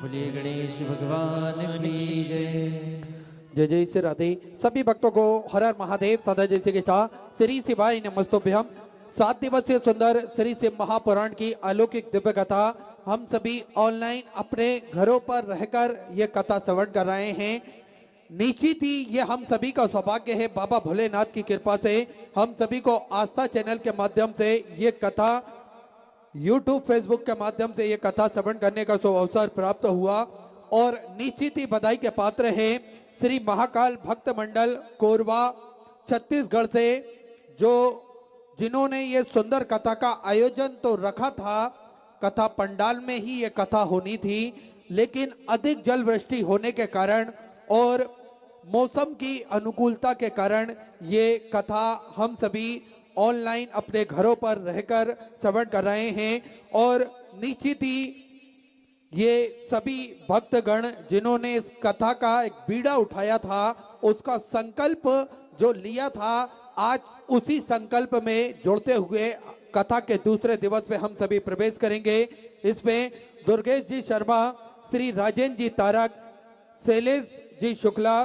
बोलिए गणेश भगवान की जय। जय जय श्री राधे। सभी भक्तों को हर हर महादेव सदा जय श्री कृष्णा। श्री शिवाय नमस्तुभ्यम। 7 दिवसीय सुंदर श्री शिव महापुराण की अलौकिक दिव्य कथा हम सभी ऑनलाइन अपने घरों पर रहकर ये कथा श्रवण कर रहे हैं। निश्चित ही ये हम सभी का सौभाग्य है, बाबा भोलेनाथ की कृपा से हम सभी को आस्था चैनल के माध्यम से ये कथा, यूट्यूब फेसबुक के माध्यम से ये कथा श्रवण करने का अवसर प्राप्त हुआ। और निश्चित ही बधाई के पात्र है श्री महाकाल भक्त मंडल कोरबा छत्तीसगढ़ से, जिन्होंने ये सुंदर कथा का आयोजन तो रखा था। कथा पंडाल में ही ये कथा होनी थी, लेकिन अधिक जल वृष्टि होने के कारण और मौसम की अनुकूलता के कारण ये कथा हम सभी ऑनलाइन अपने घरों पर रहकर श्रवण कर रहे हैं। और निश्चित ही ये सभी भक्तगण जिन्होंने इस कथा का एक बीड़ा उठाया था, उसका संकल्प जो लिया था, आज उसी संकल्प में जुड़ते हुए कथा के दूसरे दिवस पे हम सभी प्रवेश करेंगे। इसमें दुर्गेश जी शर्मा, श्री राजेंद्र जी तारक, शैलेश जी शुक्ला,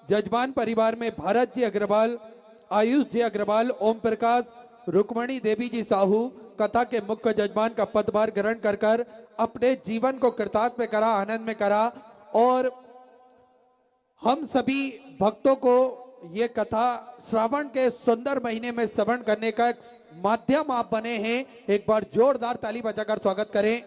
जजमान परिवार में भारत जी अग्रवाल, आयुष जी अग्रवाल, ओम प्रकाश, रुक्मणी देवी जी साहू कथा के मुख्य जजमान का पदभार ग्रहण कर अपने जीवन को कृतार्थ में करा, आनंद में करा। और हम सभी भक्तों को ये कथा श्रावण के सुंदर महीने में श्रवण करने का माध्यम आप बने हैं। एक बार जोरदार ताली बजाकर स्वागत करें।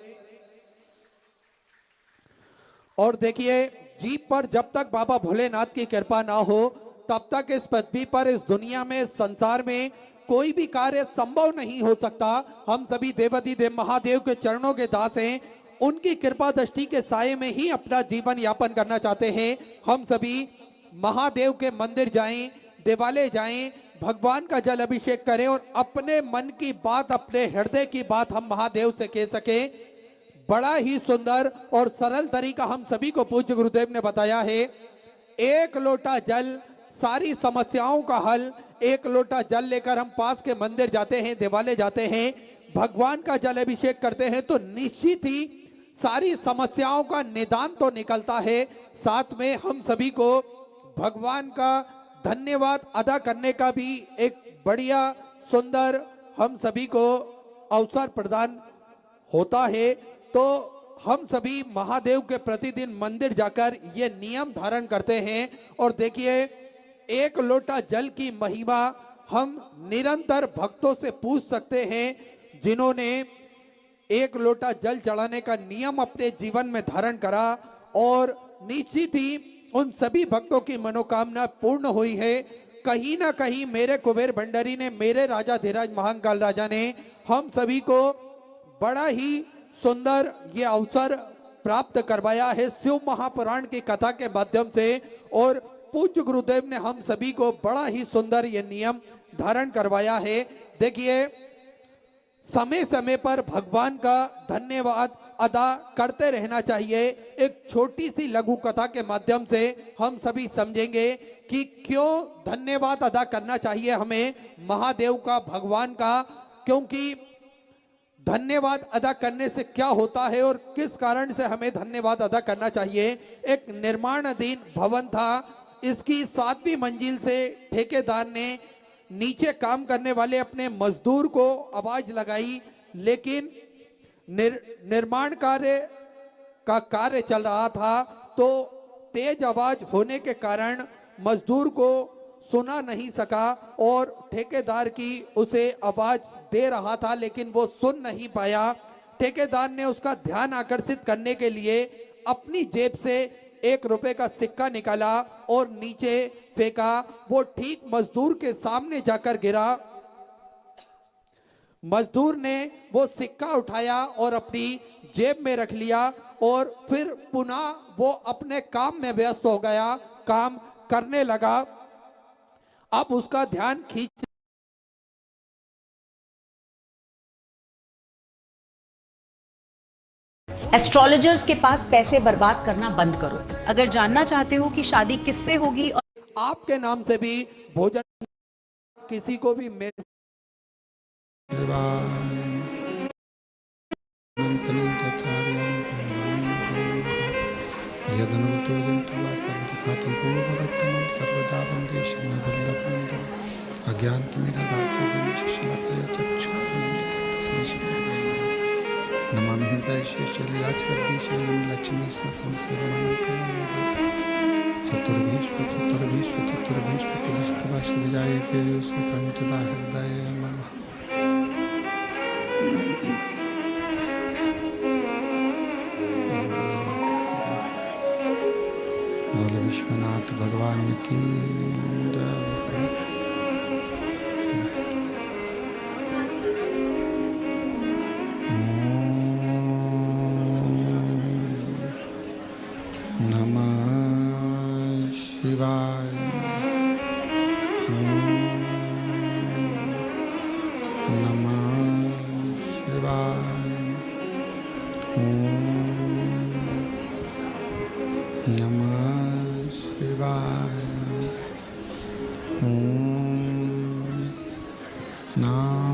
और देखिए, जीप पर जब तक बाबा भोलेनाथ की कृपा ना हो तब तक इस पृथ्वी पर, इस दुनिया में, संसार में कोई भी कार्य संभव नहीं हो सकता। हम सभी देवाधिदेव महादेव के चरणों के दास हैं, उनकी कृपा दृष्टि के साये में ही अपना जीवन यापन करना चाहते हैं। हम सभी महादेव के मंदिर जाएं, देवालय जाएं, भगवान का जल अभिषेक करें और अपने मन की बात, अपने हृदय की बात हम महादेव से कह सके। बड़ा ही सुंदर और सरल तरीका हम सभी को पूज्य गुरुदेव ने बताया है। एक लोटा जल, सारी समस्याओं का हल। एक लोटा जल लेकर हम पास के मंदिर जाते हैं, देवालय जाते हैं, भगवान का जल अभिषेक करते हैं तो निश्चित ही सारी समस्याओं का निदान तो निकलता है। साथ में हम सभी को भगवान का धन्यवाद अदा करने का भी एक बढ़िया सुंदर हम सभी को अवसर प्रदान होता है। तो हम सभी महादेव के प्रतिदिन मंदिर जाकर ये नियम धारण करते हैं। और देखिए, एक लोटा जल की महिमा हम निरंतर भक्तों से पूछ सकते हैं, जिन्होंने एक लोटा जल चढ़ाने का नियम अपने जीवन में धारण करा। और निश्चित ही उन सभी भक्तों की मनोकामना पूर्ण हुई है। कहीं ना कहीं मेरे कुबेर भंडारी ने, मेरे राजा धीराज महाकाल राजा ने हम सभी को बड़ा ही सुंदर ये अवसर प्राप्त करवाया है शिव महापुराण की कथा के माध्यम से। और पूज्य गुरुदेव ने हम सभी को बड़ा ही सुंदर ये नियम धारण करवाया है। देखिए, समय समय पर भगवान का धन्यवाद अदा करते रहना चाहिए। एक छोटी सी लघु कथा के माध्यम से हम सभी समझेंगे कि क्यों धन्यवाद अदा करना चाहिए हमें महादेव का, भगवान का। क्योंकि धन्यवाद अदा करने से क्या होता है और किस कारण से हमें धन्यवाद अदा करना चाहिए। एक निर्माणाधीन भवन था, इसकी 7वीं मंजिल से ठेकेदार ने नीचे काम करने वाले अपने मजदूर को आवाज लगाई, लेकिन निर्माण कार्य चल रहा था तो तेज आवाज होने के कारण मजदूर को सुना नहीं सका और ठेकेदार की उसे आवाज दे रहा था, लेकिन वो सुन नहीं पाया। ठेकेदार ने उसका ध्यान आकर्षित करने के लिए अपनी जेब से 1 रुपए का सिक्का निकाला और नीचे फेंका। वो ठीक मजदूर के सामने जाकर गिरा। मजदूर ने वो सिक्का उठाया और अपनी जेब में रख लिया और फिर पुनः वो अपने काम में व्यस्त हो गया, काम करने लगा। अब उसका ध्यान खींच एस्ट्रोलॉजर्स के पास पैसे बर्बाद करना बंद करो। अगर जानना चाहते हो कि शादी किससे होगी और आपके नाम से भी भोजन किसी को भी यदनुतो जन्तु वा सर्वदुःखातो भवत्तमं सर्वदा वन्दे श्रीवल्लभमन्दिरम् अज्ञानतिमिरभास्यगञ्जशलाकया चक्षुरुन्मिलितं तस्मै श्रीगुरवे नमः। नमामि हृदयेश्वरीलाचरद्दिशयनं लक्ष्मीसहस्रं चतुर्भीष्वतिविष्टभाषविजायते सुपञ्चदा हृदये नमः। बोले विश्वनाथ भगवान की जय। नमः शिवाय। नमः शिवाय। नमः शिवाय। नमः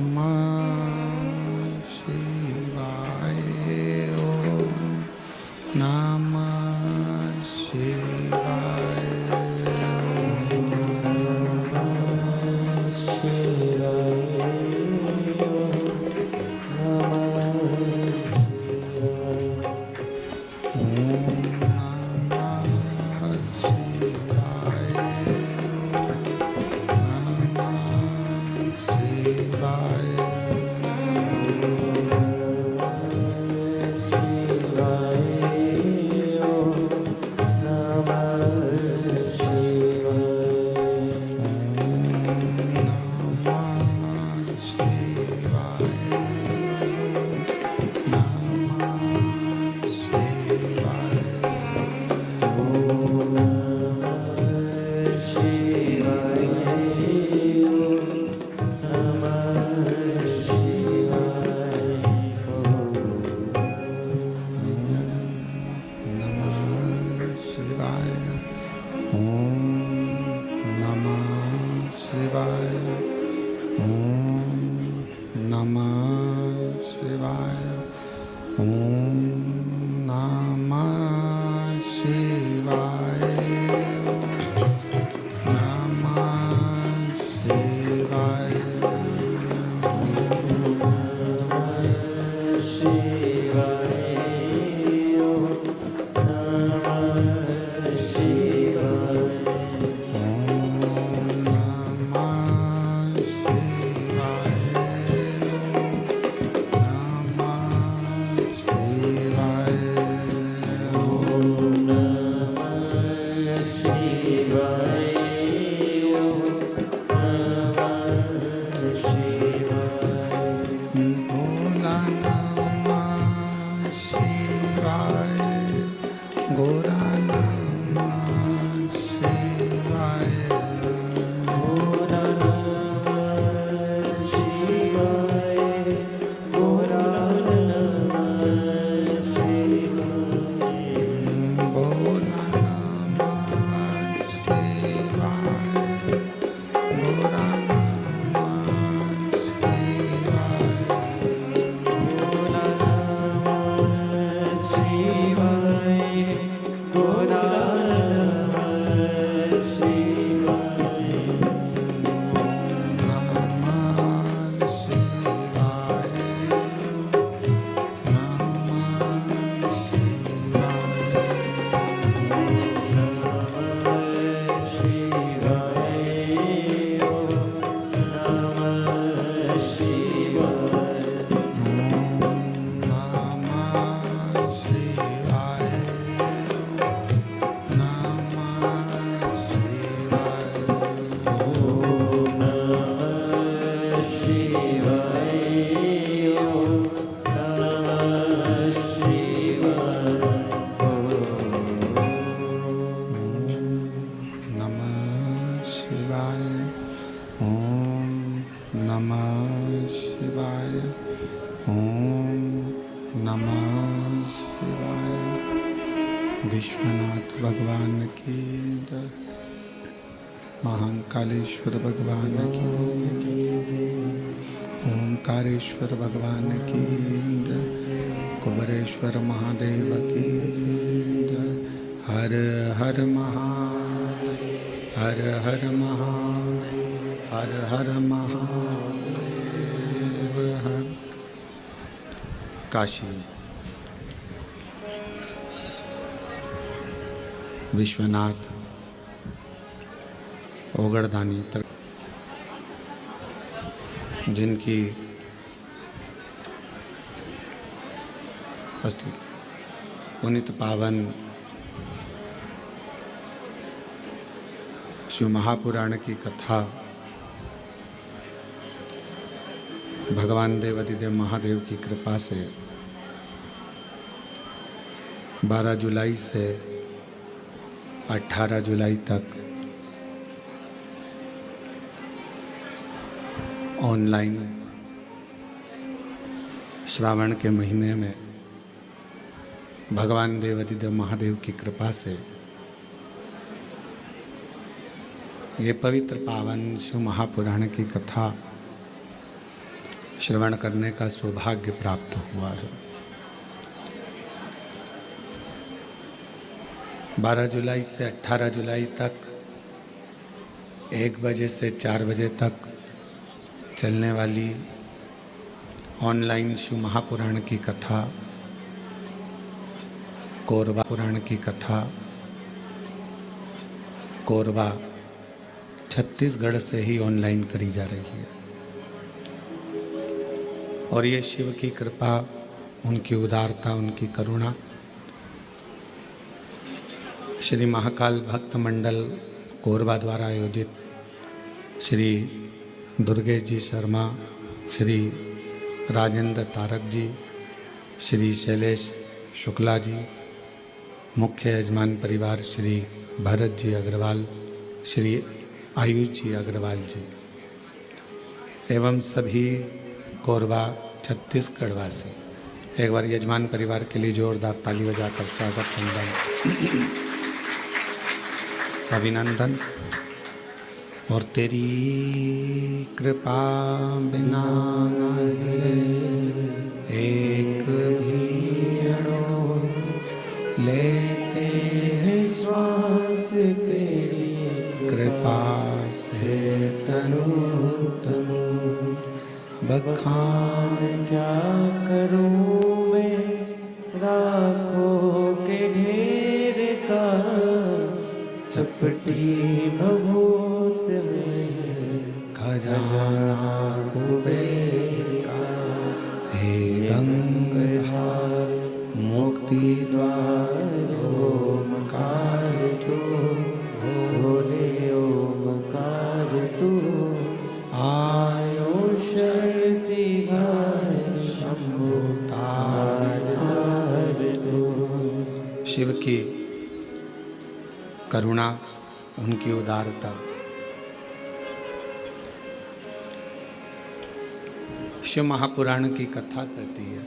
शिवाय। नमः शिवाय। विश्वनाथ भगवान की जय। महाकालेश्वर भगवान की जय। ओंकारेश्वर भगवान की जय। कुबरेश्वर महादेव की जय। हर हर महादेव, हर हर महादेव, हर हर महादेव। हर काशी विश्वनाथ ओगड़दानी तक जिनकी उपस्थिति पुनित पावन शिव महापुराण की कथा भगवान देवाधिदेव महादेव की कृपा से 12 जुलाई से 18 जुलाई तक ऑनलाइन श्रावण के महीने में भगवान देवाधिदेव महादेव की कृपा से ये पवित्र पावन शिव महापुराण की कथा श्रवण करने का सौभाग्य प्राप्त हुआ है। 12 जुलाई से 18 जुलाई तक 1 बजे से 4 बजे तक चलने वाली ऑनलाइन शिव महापुराण की कथा, कोरबा पुराण की कथा, कोरबा छत्तीसगढ़ से ही ऑनलाइन करी जा रही है। और ये शिव की कृपा, उनकी उदारता, उनकी करुणा, श्री महाकाल भक्त मंडल कोरबा द्वारा आयोजित श्री दुर्गेश जी शर्मा, श्री राजेंद्र तारक जी, श्री शैलेश शुक्ला जी, मुख्य यजमान परिवार श्री भरत जी अग्रवाल, श्री आयुष जी अग्रवाल जी एवं सभी कोरबा छत्तीसगढ़ वासी एक बार यजमान परिवार के लिए जोरदार ताली बजाकर स्वागत अभिनंदन। और तेरी कृपा बिना न हिले एक भी अणु, लेते हैं श्वास तेरी कृपा से तनु तनु। बखान क्या करूं मैं राखों के ढेर का, चपटी भभूत में खजाना कुबेर का। हे गंगाधार मुक्ति द्वार ओमकार तू, भोले ओमकार तू। आयो शक्ति शंभु तार तू। शिव की करुणा, उनकी उदारता, शिव महापुराण की कथा कहती है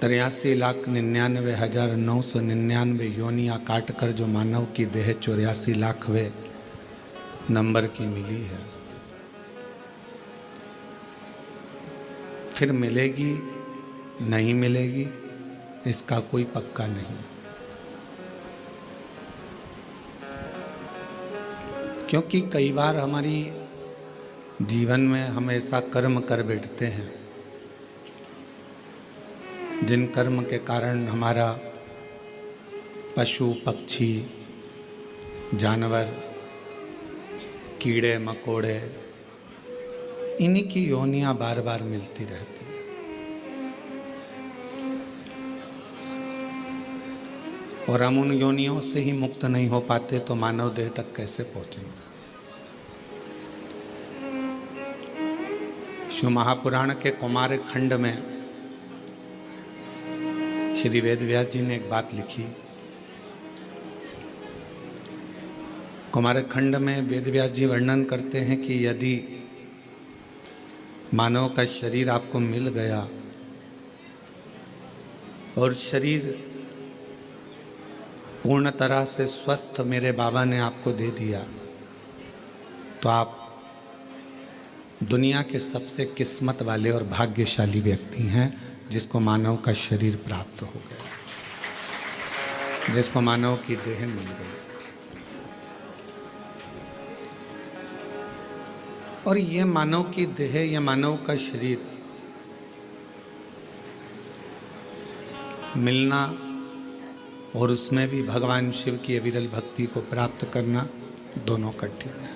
83,99,999 योनियां काटकर जो मानव की देह 84 लाखवें नंबर की मिली है, फिर मिलेगी नहीं मिलेगी इसका कोई पक्का नहीं। क्योंकि कई बार हमारी जीवन में हम ऐसा कर्म कर बैठते हैं जिन कर्म के कारण हमारा पशु पक्षी जानवर कीड़े मकोड़े इन्हीं की योनियां बार बार मिलती रहती है। और हम उन योनियों से ही मुक्त नहीं हो पाते तो मानव देह तक कैसे पहुंचेंगे। शिव महापुराण के कुमार खंड में श्री वेदव्यास जी ने एक बात लिखी। कुमार खंड में वेदव्यास जी वर्णन करते हैं कि यदि मानव का शरीर आपको मिल गया और शरीर पूर्ण तरह से स्वस्थ मेरे बाबा ने आपको दे दिया तो आप दुनिया के सबसे किस्मत वाले और भाग्यशाली व्यक्ति हैं जिसको मानव का शरीर प्राप्त हो गया, जिसको मानव की देह मिल गई। और ये मानव की देह, ये मानव का शरीर मिलना और उसमें भी भगवान शिव की अविरल भक्ति को प्राप्त करना, दोनों कठिन है।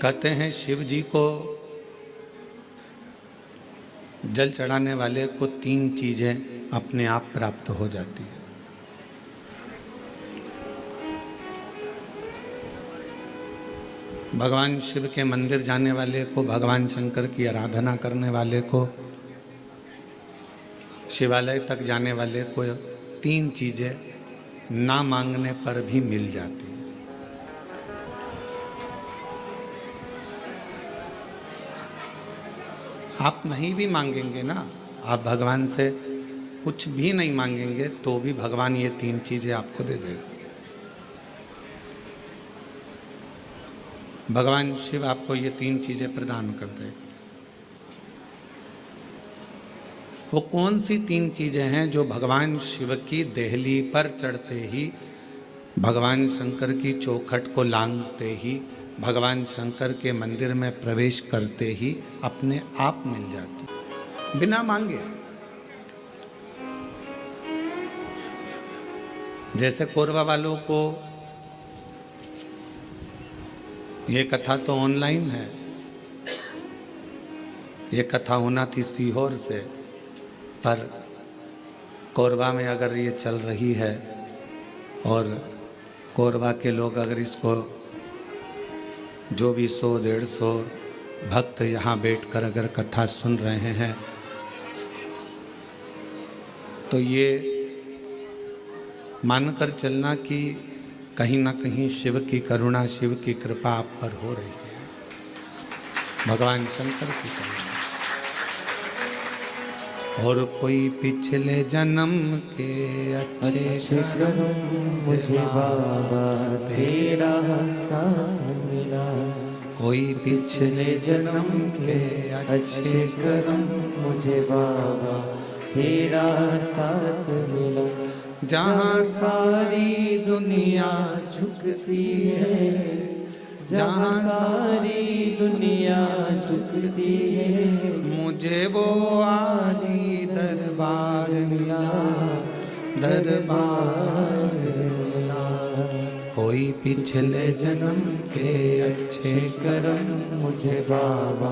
कहते हैं शिव जी को जल चढ़ाने वाले को 3 चीजें अपने आप प्राप्त हो जाती है। भगवान शिव के मंदिर जाने वाले को, भगवान शंकर की आराधना करने वाले को, शिवालय तक जाने वाले को 3 चीजें ना मांगने पर भी मिल जाती है। आप नहीं भी मांगेंगे ना, आप भगवान से कुछ भी नहीं मांगेंगे तो भी भगवान ये 3 चीजें आपको दे देगा। भगवान शिव आपको ये 3 चीजें प्रदान कर देगा। वो कौन सी 3 चीजें हैं जो भगवान शिव की देहली पर चढ़ते ही, भगवान शंकर की चौखट को लांघते ही, भगवान शंकर के मंदिर में प्रवेश करते ही अपने आप मिल जाती, बिना मांगे। जैसे कोरबा वालों को ये कथा तो ऑनलाइन है, ये कथा होना थी सीहोर से, पर कोरबा में अगर ये चल रही है और कोरबा के लोग अगर इसको जो भी 100-150 भक्त यहाँ बैठकर अगर कथा सुन रहे हैं तो ये मानकर चलना कि कहीं ना कहीं शिव की करुणा, शिव की कृपा आप पर हो रही है, भगवान शंकर की करुणा। और कोई पिछले जन्म के अच्छे कर्म मुझे बाबा तेरा साथ मिला, कोई पिछले जन्म के अच्छे कर्म मुझे बाबा तेरा साथ मिला। जहाँ सारी दुनिया झुकती है, जहाँ सारी दुनिया झुकती है, मुझे वो आली दरबार मिला, दरबार मिला। कोई पिछले जन्म के अच्छे कर्म मुझे बाबा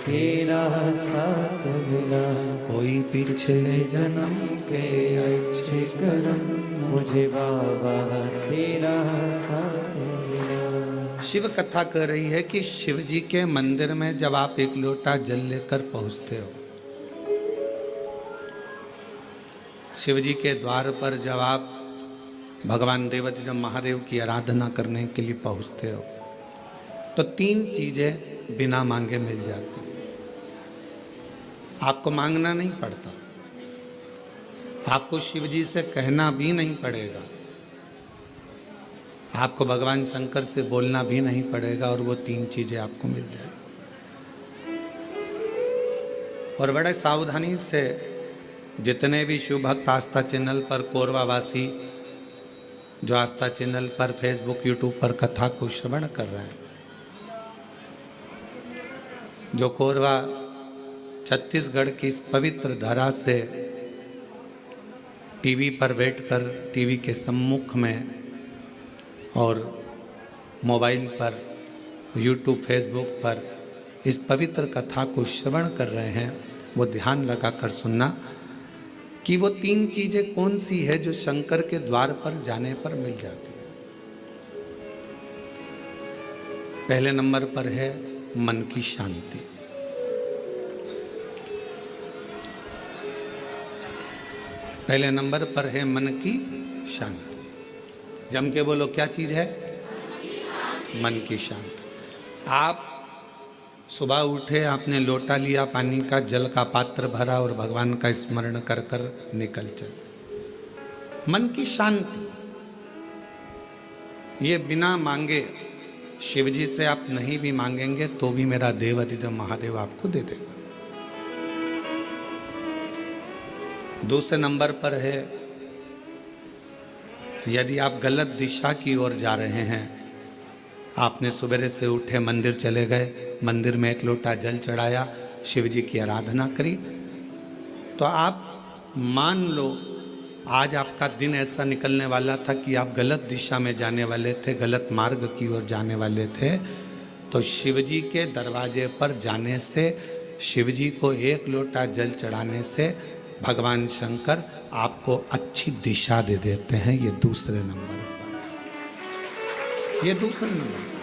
तेरा साथ मिला, कोई पिछले जन्म के अच्छे कर्म मुझे बाबा तेरा साथ मिला। शिव कथा कर रही है कि शिव जी के मंदिर में जब आप एक लोटा जल लेकर पहुंचते हो, शिव जी के द्वार पर जब आप भगवान देवाधिदेव महादेव की आराधना करने के लिए पहुंचते हो, तो 3 चीजें बिना मांगे मिल जाती। आपको मांगना नहीं पड़ता, आपको शिव जी से कहना भी नहीं पड़ेगा, आपको भगवान शंकर से बोलना भी नहीं पड़ेगा और वो 3 चीजें आपको मिल जाए। और बड़े सावधानी से जितने भी शिव भक्त आस्था चैनल पर, कोरबा वासी जो आस्था चैनल पर, फेसबुक, यूट्यूब पर कथा को श्रवण कर रहे हैं, जो कोरबा छत्तीसगढ़ की इस पवित्र धरा से टीवी पर बैठकर, टीवी के सम्मुख में और मोबाइल पर, यूट्यूब, फेसबुक पर इस पवित्र कथा को श्रवण कर रहे हैं, वो ध्यान लगाकर सुनना कि वो 3 चीजें कौन सी है जो शंकर के द्वार पर जाने पर मिल जाती है। पहले नंबर पर है मन की शांति। पहले नंबर पर है मन की शांति। जम के बोलो, क्या चीज है? मन की शांति। आप सुबह उठे, आपने लोटा लिया, पानी का जल का पात्र भरा और भगवान का स्मरण कर कर निकल चले। मन की शांति, ये बिना मांगे शिव जी से आप नहीं भी मांगेंगे तो भी मेरा देवाधिदेव महादेव आपको दे देगा। दूसरे नंबर पर है, यदि आप गलत दिशा की ओर जा रहे हैं, आपने सवेरे से उठे मंदिर चले गए, मंदिर में एक लोटा जल चढ़ाया, शिव जी की आराधना करी, तो आप मान लो आज आपका दिन ऐसा निकलने वाला था कि आप गलत दिशा में जाने वाले थे, गलत मार्ग की ओर जाने वाले थे, तो शिव जी के दरवाजे पर जाने से, शिव जी को एक लोटा जल चढ़ाने से भगवान शंकर आपको अच्छी दिशा दे देते हैं। ये दूसरे नंबर पर, ये दूसरे नंबर पर।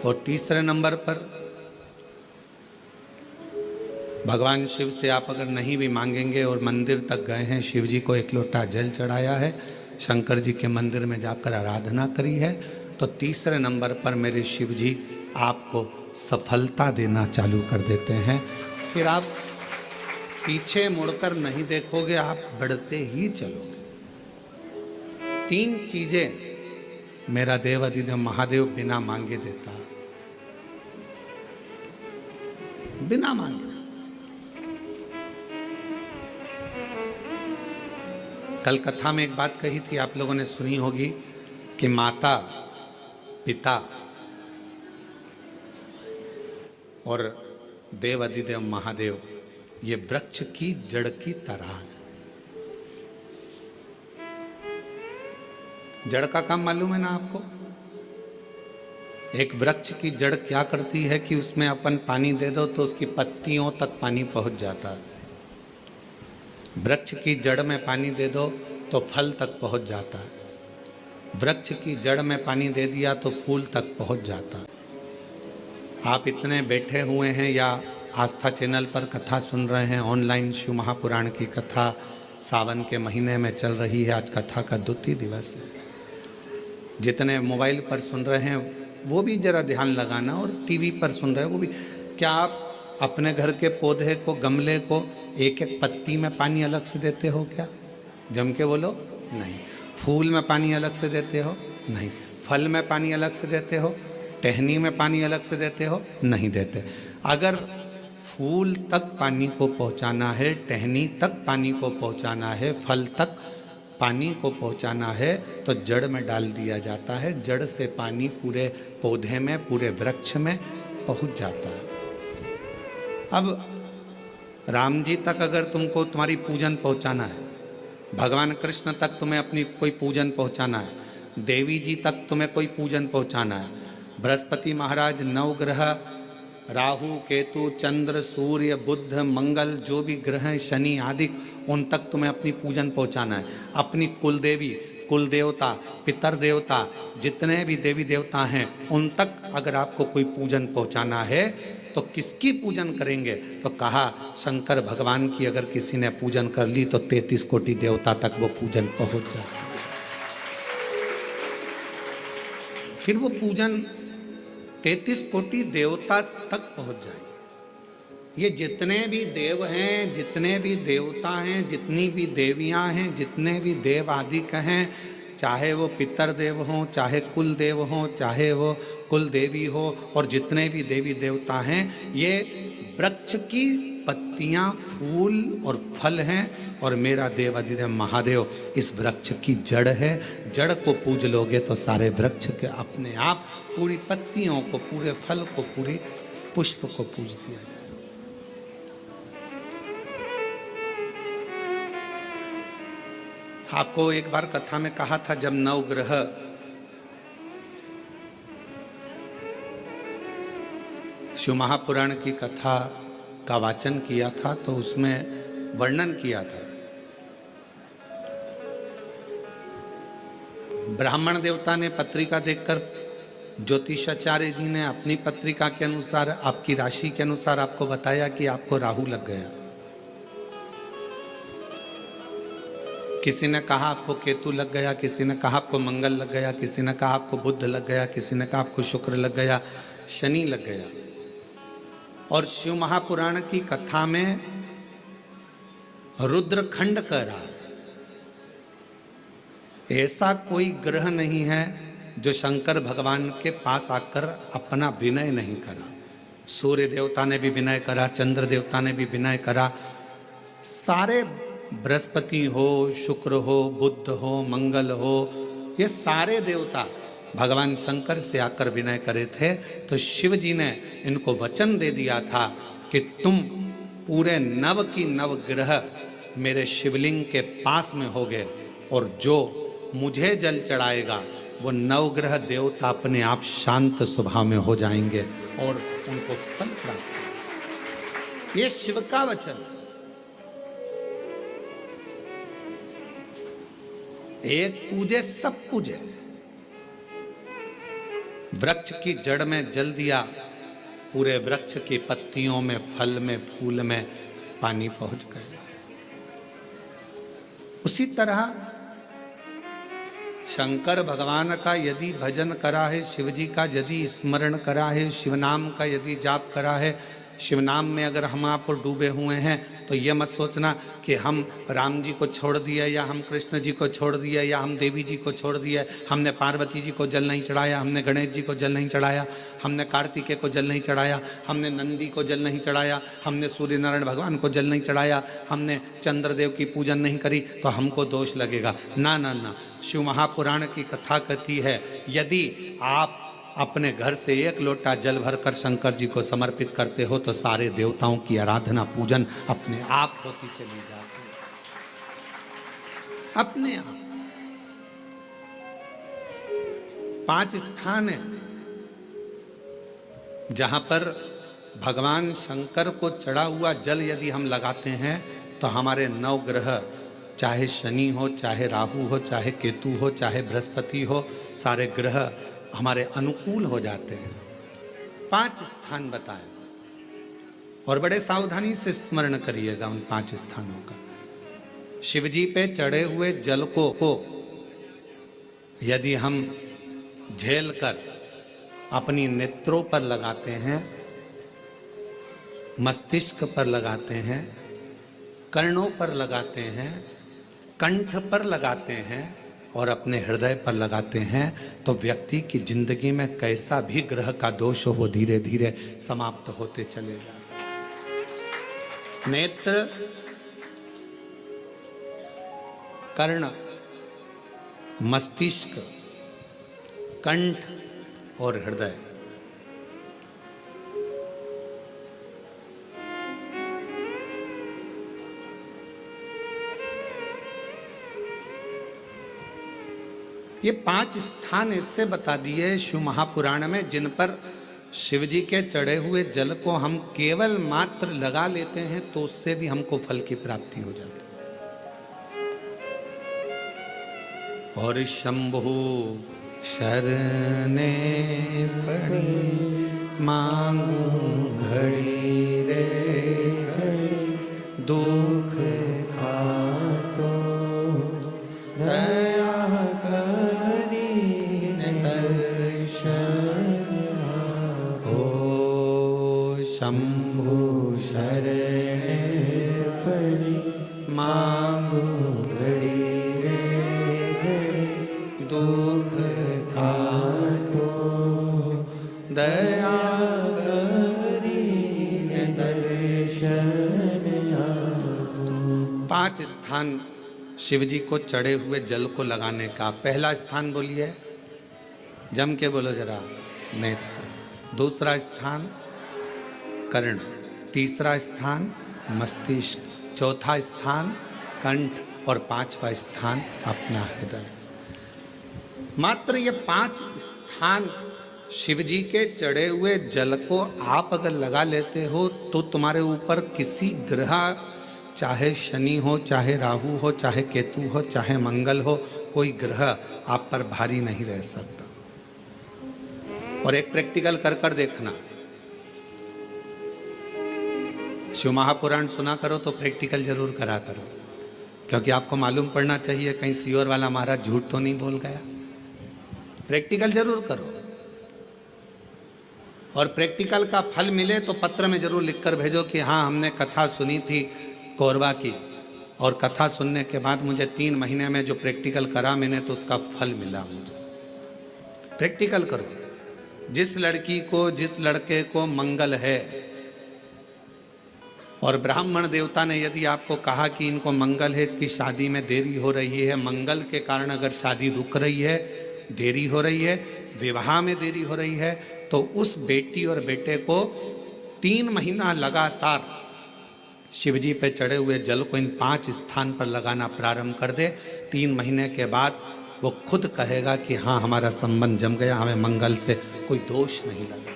और तीसरे नंबर पर भगवान शिव से आप अगर नहीं भी मांगेंगे और मंदिर तक गए हैं, शिव जी को एक लोटा जल चढ़ाया है, शंकर जी के मंदिर में जाकर आराधना करी है, तो तीसरे नंबर पर मेरे शिव जी आपको सफलता देना चालू कर देते हैं। फिर आप पीछे मुड़कर नहीं देखोगे, आप बढ़ते ही चलोगे। 3 चीजें मेरा देवाधिदेव महादेव बिना मांगे देता है, बिना मांगे। कल कथा में एक बात कही थी, आप लोगों ने सुनी होगी कि माता पिता और देवाधिदेव महादेव ये वृक्ष की जड़ की तरह है। जड़ का काम मालूम है ना आपको? एक वृक्ष की जड़ क्या करती है कि उसमें अपन पानी दे दो तो उसकी पत्तियों तक पानी पहुंच जाता है। वृक्ष की जड़ में पानी दे दो तो फल तक पहुंच जाता है। वृक्ष की जड़ में पानी दे दिया तो फूल तक पहुंच जाता है। आप इतने बैठे हुए हैं या आस्था चैनल पर कथा सुन रहे हैं, ऑनलाइन शिव महापुराण की कथा सावन के महीने में चल रही है। आज कथा का 2 दिवस है। जितने मोबाइल पर सुन रहे हैं वो भी जरा ध्यान लगाना, और टीवी पर सुन रहे हैं वो भी। क्या आप अपने घर के पौधे को, गमले को एक एक पत्ती में पानी अलग से देते हो? क्या जम के बोलो? नहीं। फूल में पानी अलग से देते हो? नहीं। फल में पानी अलग से देते हो? टहनी में पानी अलग से देते हो? नहीं देते। अगर फूल तक पानी को पहुंचाना है, टहनी तक पानी को पहुंचाना है, फल तक पानी को पहुंचाना है, तो जड़ में डाल दिया जाता है। जड़ से पानी पूरे पौधे में, पूरे वृक्ष में पहुंच जाता है। अब राम जी तक अगर तुमको तुम्हारी पूजन पहुंचाना है, भगवान कृष्ण तक तुम्हें अपनी कोई पूजन पहुंचाना है, देवी जी तक तुम्हें कोई पूजन पहुंचाना है, बृहस्पति महाराज, नवग्रह, राहु, केतु, चंद्र, सूर्य, बुध, मंगल, जो भी ग्रह हैं, शनि आदि, उन तक तुम्हें अपनी पूजन पहुंचाना है। अपनी कुल देवी, कुल देवता, पितर देवता, जितने भी देवी देवता हैं, उन तक अगर आपको कोई पूजन पहुंचाना है तो किसकी पूजन करेंगे? तो कहा शंकर भगवान की अगर किसी ने पूजन कर ली तो 33 कोटि देवता तक वो पूजन पहुंच जाए। फिर वो पूजन 33 कोटि देवता तक पहुंच जाएगी। ये जितने भी देव हैं, जितने भी देवता हैं, जितनी भी देवियां हैं, जितने भी देव आदि कहें, चाहे वो पितर देव हों, चाहे कुल देव हों, चाहे वो कुल देवी हो, और जितने भी देवी देवता हैं, ये वृक्ष की पत्तियां, फूल और फल हैं, और मेरा देवाधिदेव महादेव इस वृक्ष की जड़ है। जड़ को पूज लोगे तो सारे वृक्ष के अपने आप पूरी पत्तियों को, पूरे फल को, पूरी पुष्प को पूज दिया जाए। आपको एक बार कथा में कहा था, जब नवग्रह शिव महापुराण की कथा का वाचन किया था तो उसमें वर्णन किया था, ब्राह्मण देवता ने पत्रिका देखकर ज्योतिषाचार्य जी ने अपनी पत्रिका के अनुसार, आपकी राशि के अनुसार आपको बताया कि आपको राहु लग गया। किसी ने कहा आपको केतु लग गया, किसी ने कहा आपको मंगल लग गया, किसी ने कहा आपको बुध लग गया, किसी ने कहा आपको शुक्र लग गया, शनि लग गया। और शिव महापुराण की कथा में रुद्रखंड कह रहा है, ऐसा कोई ग्रह नहीं है जो शंकर भगवान के पास आकर अपना विनय नहीं करा। सूर्य देवता ने भी विनय करा, चंद्र देवता ने भी विनय करा, सारे बृहस्पति हो, शुक्र हो, बुध हो, मंगल हो, ये सारे देवता भगवान शंकर से आकर विनय करे थे। तो शिव जी ने इनको वचन दे दिया था कि तुम पूरे नव की नव ग्रह मेरे शिवलिंग के पास में होगे, और जो मुझे जल चढ़ाएगा वो नवग्रह देवता अपने आप शांत स्वभाव में हो जाएंगे और उनको फल प्राप्त। ये शिव का वचन। एक पूजे सब पूजे। वृक्ष की जड़ में जल दिया, पूरे वृक्ष की पत्तियों में, फल में, फूल में पानी पहुंच गया। उसी तरह शंकर भगवान का यदि भजन करा है, शिव जी का यदि स्मरण करा है, शिव नाम का यदि जाप करा है, शिव नाम में अगर हम आप डूबे हुए हैं, तो ये मत सोचना कि हम राम जी को छोड़ दिए, या हम कृष्ण जी को छोड़ दिए, या हम देवी जी को छोड़ दिए, हमने पार्वती जी को जल नहीं चढ़ाया, हमने गणेश जी को जल नहीं चढ़ाया, हमने कार्तिकेय को जल नहीं चढ़ाया, हमने नंदी को जल नहीं चढ़ाया, हमने सूर्य नारायण भगवान को जल नहीं चढ़ाया, हमने चंद्रदेव की पूजन नहीं करी, तो हमको दोष लगेगा। ना ना ना, शिव महापुराण की कथा कहती है, यदि आप अपने घर से एक लोटा जल भरकर शंकर जी को समर्पित करते हो तो सारे देवताओं की आराधना पूजन अपने आप होती चली जाती है, अपने आप। 5 स्थान है जहां पर भगवान शंकर को चढ़ा हुआ जल यदि हम लगाते हैं तो हमारे 9 ग्रह, चाहे शनि हो, चाहे राहु हो, चाहे केतु हो, चाहे बृहस्पति हो, सारे ग्रह हमारे अनुकूल हो जाते हैं। 5 स्थान बताए और बड़े सावधानी से स्मरण करिएगा उन 5 स्थानों का। शिव जी पे चढ़े हुए जल को यदि हम झेल कर अपनी नेत्रों पर लगाते हैं, मस्तिष्क पर लगाते हैं, कर्णों पर लगाते हैं, कंठ पर लगाते हैं और अपने हृदय पर लगाते हैं, तो व्यक्ति की जिंदगी में कैसा भी ग्रह का दोष हो वो धीरे धीरे समाप्त होते चले जाते हैं। नेत्र, कर्ण, मस्तिष्क, कंठ और हृदय, ये 5 स्थान इससे बता दिए शिव महापुराण में, जिन पर शिव जी के चढ़े हुए जल को हम केवल मात्र लगा लेते हैं तो उससे भी हमको फल की प्राप्ति हो जाती है। और शंभु शरणे पड़ी मांगू घड़ी रे घड़ी, दुख काटो दया शंभु शरणे पड़ी मांगू घड़ी रे घड़ी, दुख काटो दया करी दर्शन आगो। 5 स्थान शिव जी को चढ़े हुए जल को लगाने का। पहला स्थान बोलिए, जम के बोलो जरा, नेत्र। दूसरा स्थान कर्ण, तीसरा स्थान मस्तिष्क, चौथा स्थान कंठ और 5वां स्थान अपना हृदय। मात्र ये 5 स्थान शिव जी के चढ़े हुए जल को आप अगर लगा लेते हो तो तुम्हारे ऊपर किसी ग्रह, चाहे शनि हो, चाहे राहु हो, चाहे केतु हो, चाहे मंगल हो, कोई ग्रह आप पर भारी नहीं रह सकता। और एक प्रैक्टिकल कर कर देखना, शिव महापुराण सुना करो तो प्रैक्टिकल जरूर करा करो। क्योंकि आपको मालूम पड़ना चाहिए कहीं सीओर वाला महाराज झूठ तो नहीं बोल गया। प्रैक्टिकल जरूर करो, और प्रैक्टिकल का फल मिले तो पत्र में जरूर लिखकर भेजो कि हाँ हमने कथा सुनी थी कोरबा की, और कथा सुनने के बाद मुझे 3 महीने में जो प्रैक्टिकल करा मैंने तो उसका फल मिला मुझे। प्रैक्टिकल करो। जिस लड़की को, जिस लड़के को मंगल है, और ब्राह्मण देवता ने यदि आपको कहा कि इनको मंगल है, इसकी शादी में देरी हो रही है, मंगल के कारण अगर शादी रुक रही है, देरी हो रही है, विवाह में देरी हो रही है, तो उस बेटी और बेटे को 3 महीना लगातार शिवजी पे चढ़े हुए जल को इन 5 स्थान पर लगाना प्रारंभ कर दे। 3 महीने के बाद वो खुद कहेगा कि हाँ हमारा संबंध जम गया, हमें मंगल से कोई दोष नहीं लगा।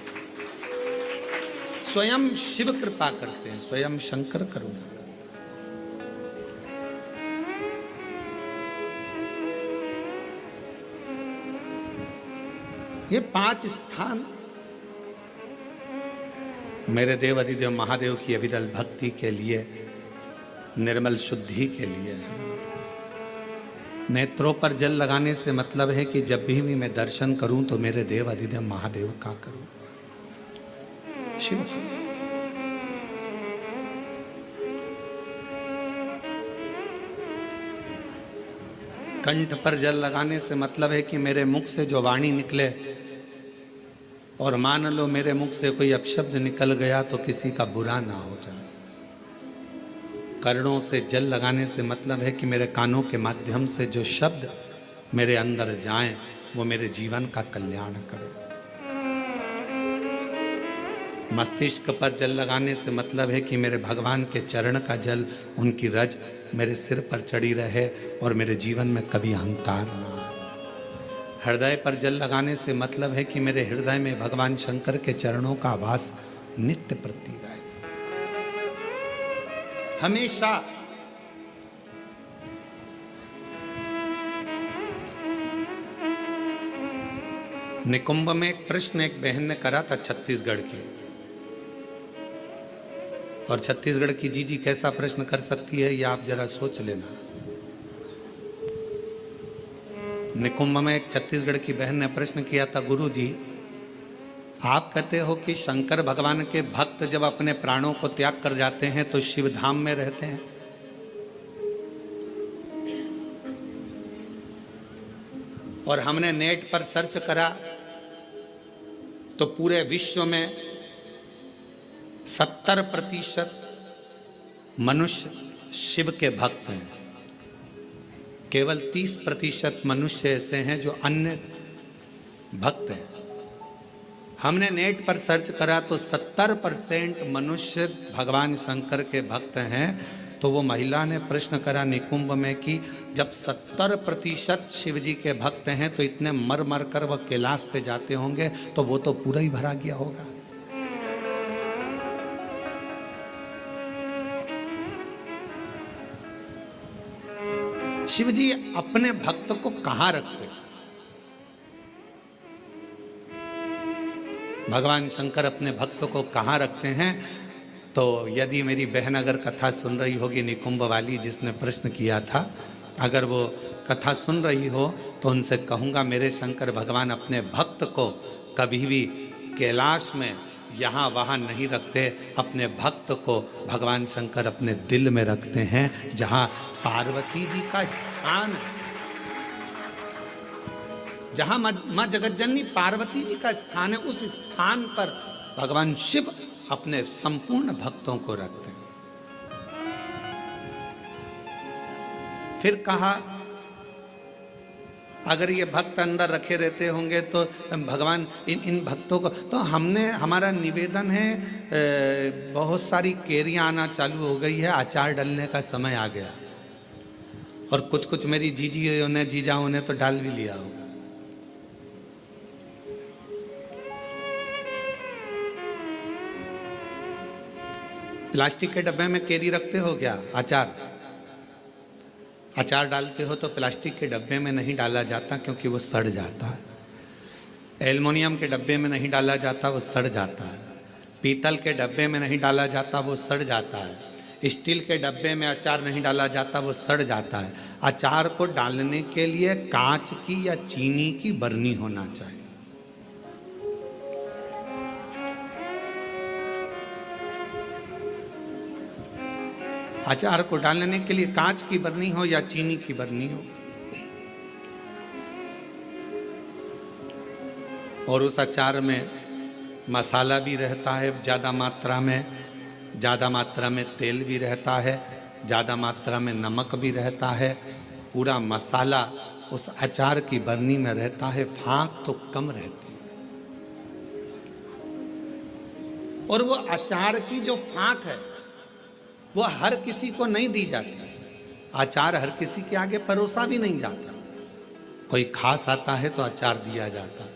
स्वयं शिव कृपा करते हैं, स्वयं शंकर करुणा। ये 5 स्थान मेरे देव अधिदेव महादेव की अविरल भक्ति के लिए, निर्मल शुद्धि के लिए है। नेत्रों पर जल लगाने से मतलब है कि जब भी मैं दर्शन करूं तो मेरे देव अधिदेव महादेव का करूं, शिव करूं। कंठ पर जल लगाने से मतलब है कि मेरे मुख से जो वाणी निकले, और मान लो मेरे मुख से कोई अपशब्द निकल गया तो किसी का बुरा ना हो जाए। कर्णों से जल लगाने से मतलब है कि मेरे कानों के माध्यम से जो शब्द मेरे अंदर जाएं वो मेरे जीवन का कल्याण करें। मस्तिष्क पर जल लगाने से मतलब है कि मेरे भगवान के चरण का जल, उनकी रज मेरे सिर पर चढ़ी रहे और मेरे जीवन में कभी अहंकार ना आए। हृदय पर जल लगाने से मतलब है कि मेरे हृदय में भगवान शंकर के चरणों का वास नित्य प्रति रहे, हमेशा। निकुंभ में एक प्रश्न एक बहन ने करा था छत्तीसगढ़ की, और छत्तीसगढ़ की जीजी कैसा प्रश्न कर सकती है ये आप जरा सोच लेना। निकुंभ में एक छत्तीसगढ़ की बहन ने प्रश्न किया था, गुरु जी आप कहते हो कि शंकर भगवान के भक्त जब अपने प्राणों को त्याग कर जाते हैं तो शिव धाम में रहते हैं, और हमने नेट पर सर्च करा तो पूरे विश्व में 70% मनुष्य शिव के भक्त हैं, केवल 30% मनुष्य ऐसे हैं जो अन्य भक्त हैं। हमने नेट पर सर्च करा तो 70% मनुष्य भगवान शंकर के भक्त हैं। तो वो महिला ने प्रश्न करा निकुंभ में कि जब 70% शिव जी के भक्त हैं तो इतने मर मर कर वह कैलाश पे जाते होंगे तो वो तो पूरा ही भरा गया होगा। शिव जी अपने भक्त को कहां रखते हैं? भगवान शंकर अपने भक्त को कहां रखते हैं? तो यदि मेरी बहन अगर कथा सुन रही होगी, निकुंभ वाली जिसने प्रश्न किया था, अगर वो कथा सुन रही हो तो उनसे कहूँगा मेरे शंकर भगवान अपने भक्त को कभी भी कैलाश में यहाँ वहाँ नहीं रखते। अपने भक्त को भगवान शंकर अपने दिल में रखते हैं, जहाँ पार्वती जी का स्थान है, जहाँ माँ जगतजननी पार्वती जी का स्थान है, उस स्थान पर भगवान शिव अपने संपूर्ण भक्तों को रखते हैं। फिर कहा अगर ये भक्त अंदर रखे रहते होंगे तो भगवान इन भक्तों को, तो हमारा निवेदन है, बहुत सारी केरियां आना चालू हो गई है, अचार डालने का समय आ गया, और कुछ मेरी जीजियों ने जीजाओं ने तो डाल भी लिया होगा। प्लास्टिक के डब्बे में केरी रखते हो क्या? अचार डालते हो तो प्लास्टिक के डब्बे में नहीं डाला जाता क्योंकि वो सड़ जाता है। एल्युमिनियम के डब्बे में नहीं डाला जाता, वो सड़ जाता है। पीतल के डब्बे में नहीं डाला जाता, वो सड़ जाता है। स्टील के डब्बे में अचार नहीं डाला जाता, वो सड़ जाता है। अचार को डालने के लिए कांच की या चीनी की बरनी होना चाहिए। अचार को डालने के लिए कांच की बरनी हो या चीनी की बरनी हो, और उस अचार में मसाला भी रहता है ज़्यादा मात्रा में तेल भी रहता है, ज़्यादा मात्रा में नमक भी रहता है। पूरा मसाला उस अचार की बरनी में रहता है, फाँक तो कम रहती है। और वो अचार की जो फाँक है वो हर किसी को नहीं दी जाती। अचार हर किसी के आगे परोसा भी नहीं जाता। कोई खास आता है तो अचार दिया जाता।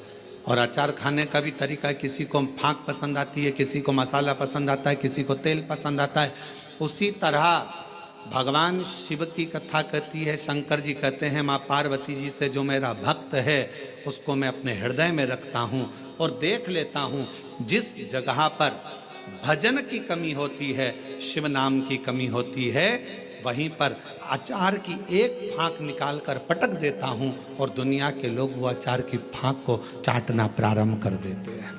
और अचार खाने का भी तरीका है, किसी को फाँक पसंद आती है, किसी को मसाला पसंद आता है, किसी को तेल पसंद आता है। उसी तरह भगवान शिव की कथा कहती है, शंकर जी कहते हैं माँ पार्वती जी से जो मेरा भक्त है उसको मैं अपने हृदय में रखता हूँ और देख लेता हूँ जिस जगह पर भजन की कमी होती है, शिव नाम की कमी होती है, वहीं पर अचार की एक फाँक निकाल कर पटक देता हूं और दुनिया के लोग वो अचार की फाँक को चाटना प्रारंभ कर देते हैं।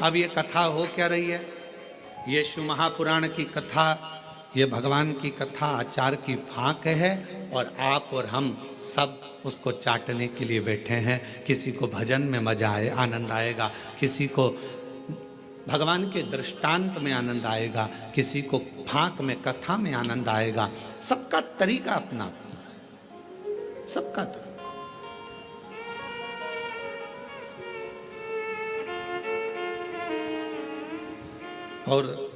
अब ये कथा हो क्या रही है? ये शिव महापुराण की कथा, ये भगवान की कथा अचार की फाँक है और आप और हम सब उसको चाटने के लिए बैठे हैं। किसी को भजन में मजा आए, आनंद आएगा, किसी को भगवान के दृष्टांत में आनंद आएगा, किसी को फाँक में कथा में आनंद आएगा। सबका तरीका अपना अपना, सबका तरीका। और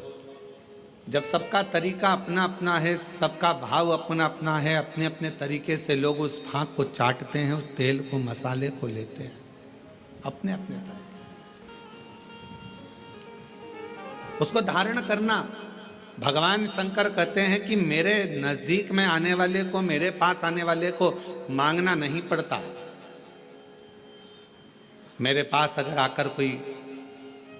जब सबका तरीका अपना अपना है, सबका भाव अपना अपना है, अपने अपने तरीके से लोग उस फाँक को चाटते हैं, उस तेल को, मसाले को लेते हैं अपने अपने तरीके। उसको धारण करना, भगवान शंकर कहते हैं कि मेरे नजदीक में आने वाले को, मेरे पास आने वाले को मांगना नहीं पड़ता। मेरे पास अगर आकर कोई,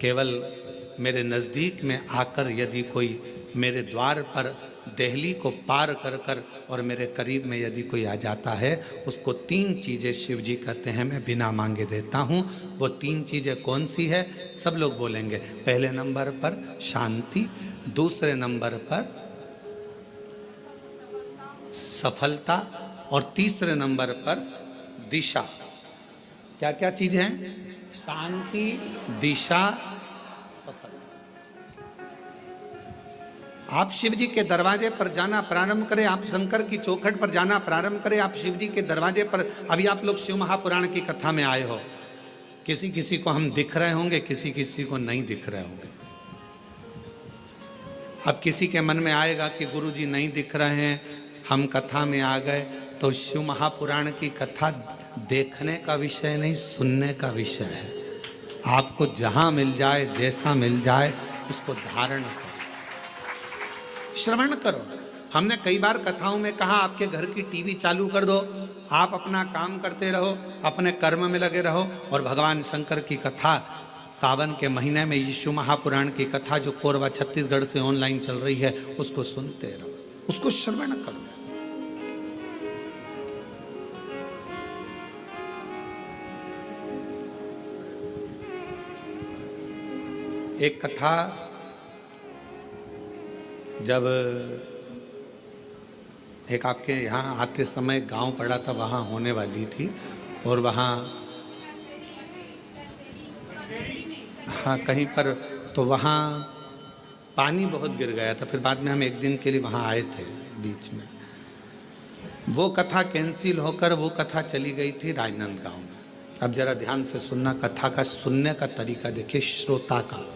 केवल मेरे नजदीक में आकर यदि कोई मेरे द्वार पर देहली को पार कर कर और मेरे करीब में यदि कोई आ जाता है, उसको 3 चीज़ें शिव जी कहते हैं मैं बिना मांगे देता हूँ। वो 3 चीज़ें कौन सी है? सब लोग बोलेंगे। पहले नंबर पर शांति, दूसरे नंबर पर सफलता और तीसरे नंबर पर दिशा। क्या क्या चीज़ हैं? शांति, दिशा, आप शिव जी के दरवाजे पर जाना प्रारंभ करें, आप शंकर की चौखट पर जाना प्रारंभ करें, आप शिव जी के दरवाजे पर। अभी आप लोग शिव महापुराण की कथा में आए हो, किसी किसी को हम दिख रहे होंगे, किसी किसी को नहीं दिख रहे होंगे। अब किसी के मन में आएगा कि गुरु जी नहीं दिख रहे हैं, हम कथा में आ गए, तो शिव महापुराण की कथा देखने का विषय नहीं, सुनने का विषय है। आपको जहां मिल जाए, जैसा मिल जाए, उसको धारण करो, श्रवण करो। हमने कई बार कथाओं में कहा आपके घर की टीवी चालू कर दो, आप अपना काम करते रहो, अपने कर्म में लगे रहो और भगवान शंकर की कथा सावन के महीने में यीशु महापुराण की कथा जो कोरबा छत्तीसगढ़ से ऑनलाइन चल रही है उसको सुनते रहो, उसको श्रवण करो। एक कथा जब एक आपके यहाँ आते समय गांव पड़ा था, वहाँ होने वाली थी और वहाँ हाँ कहीं पर, तो वहाँ पानी बहुत गिर गया था। फिर बाद में हम एक दिन के लिए वहाँ आए थे बीच में। वो कथा कैंसिल होकर वो कथा चली गई थी राजनांदगांव में। अब जरा ध्यान से सुनना, कथा का सुनने का तरीका देखिए श्रोता का।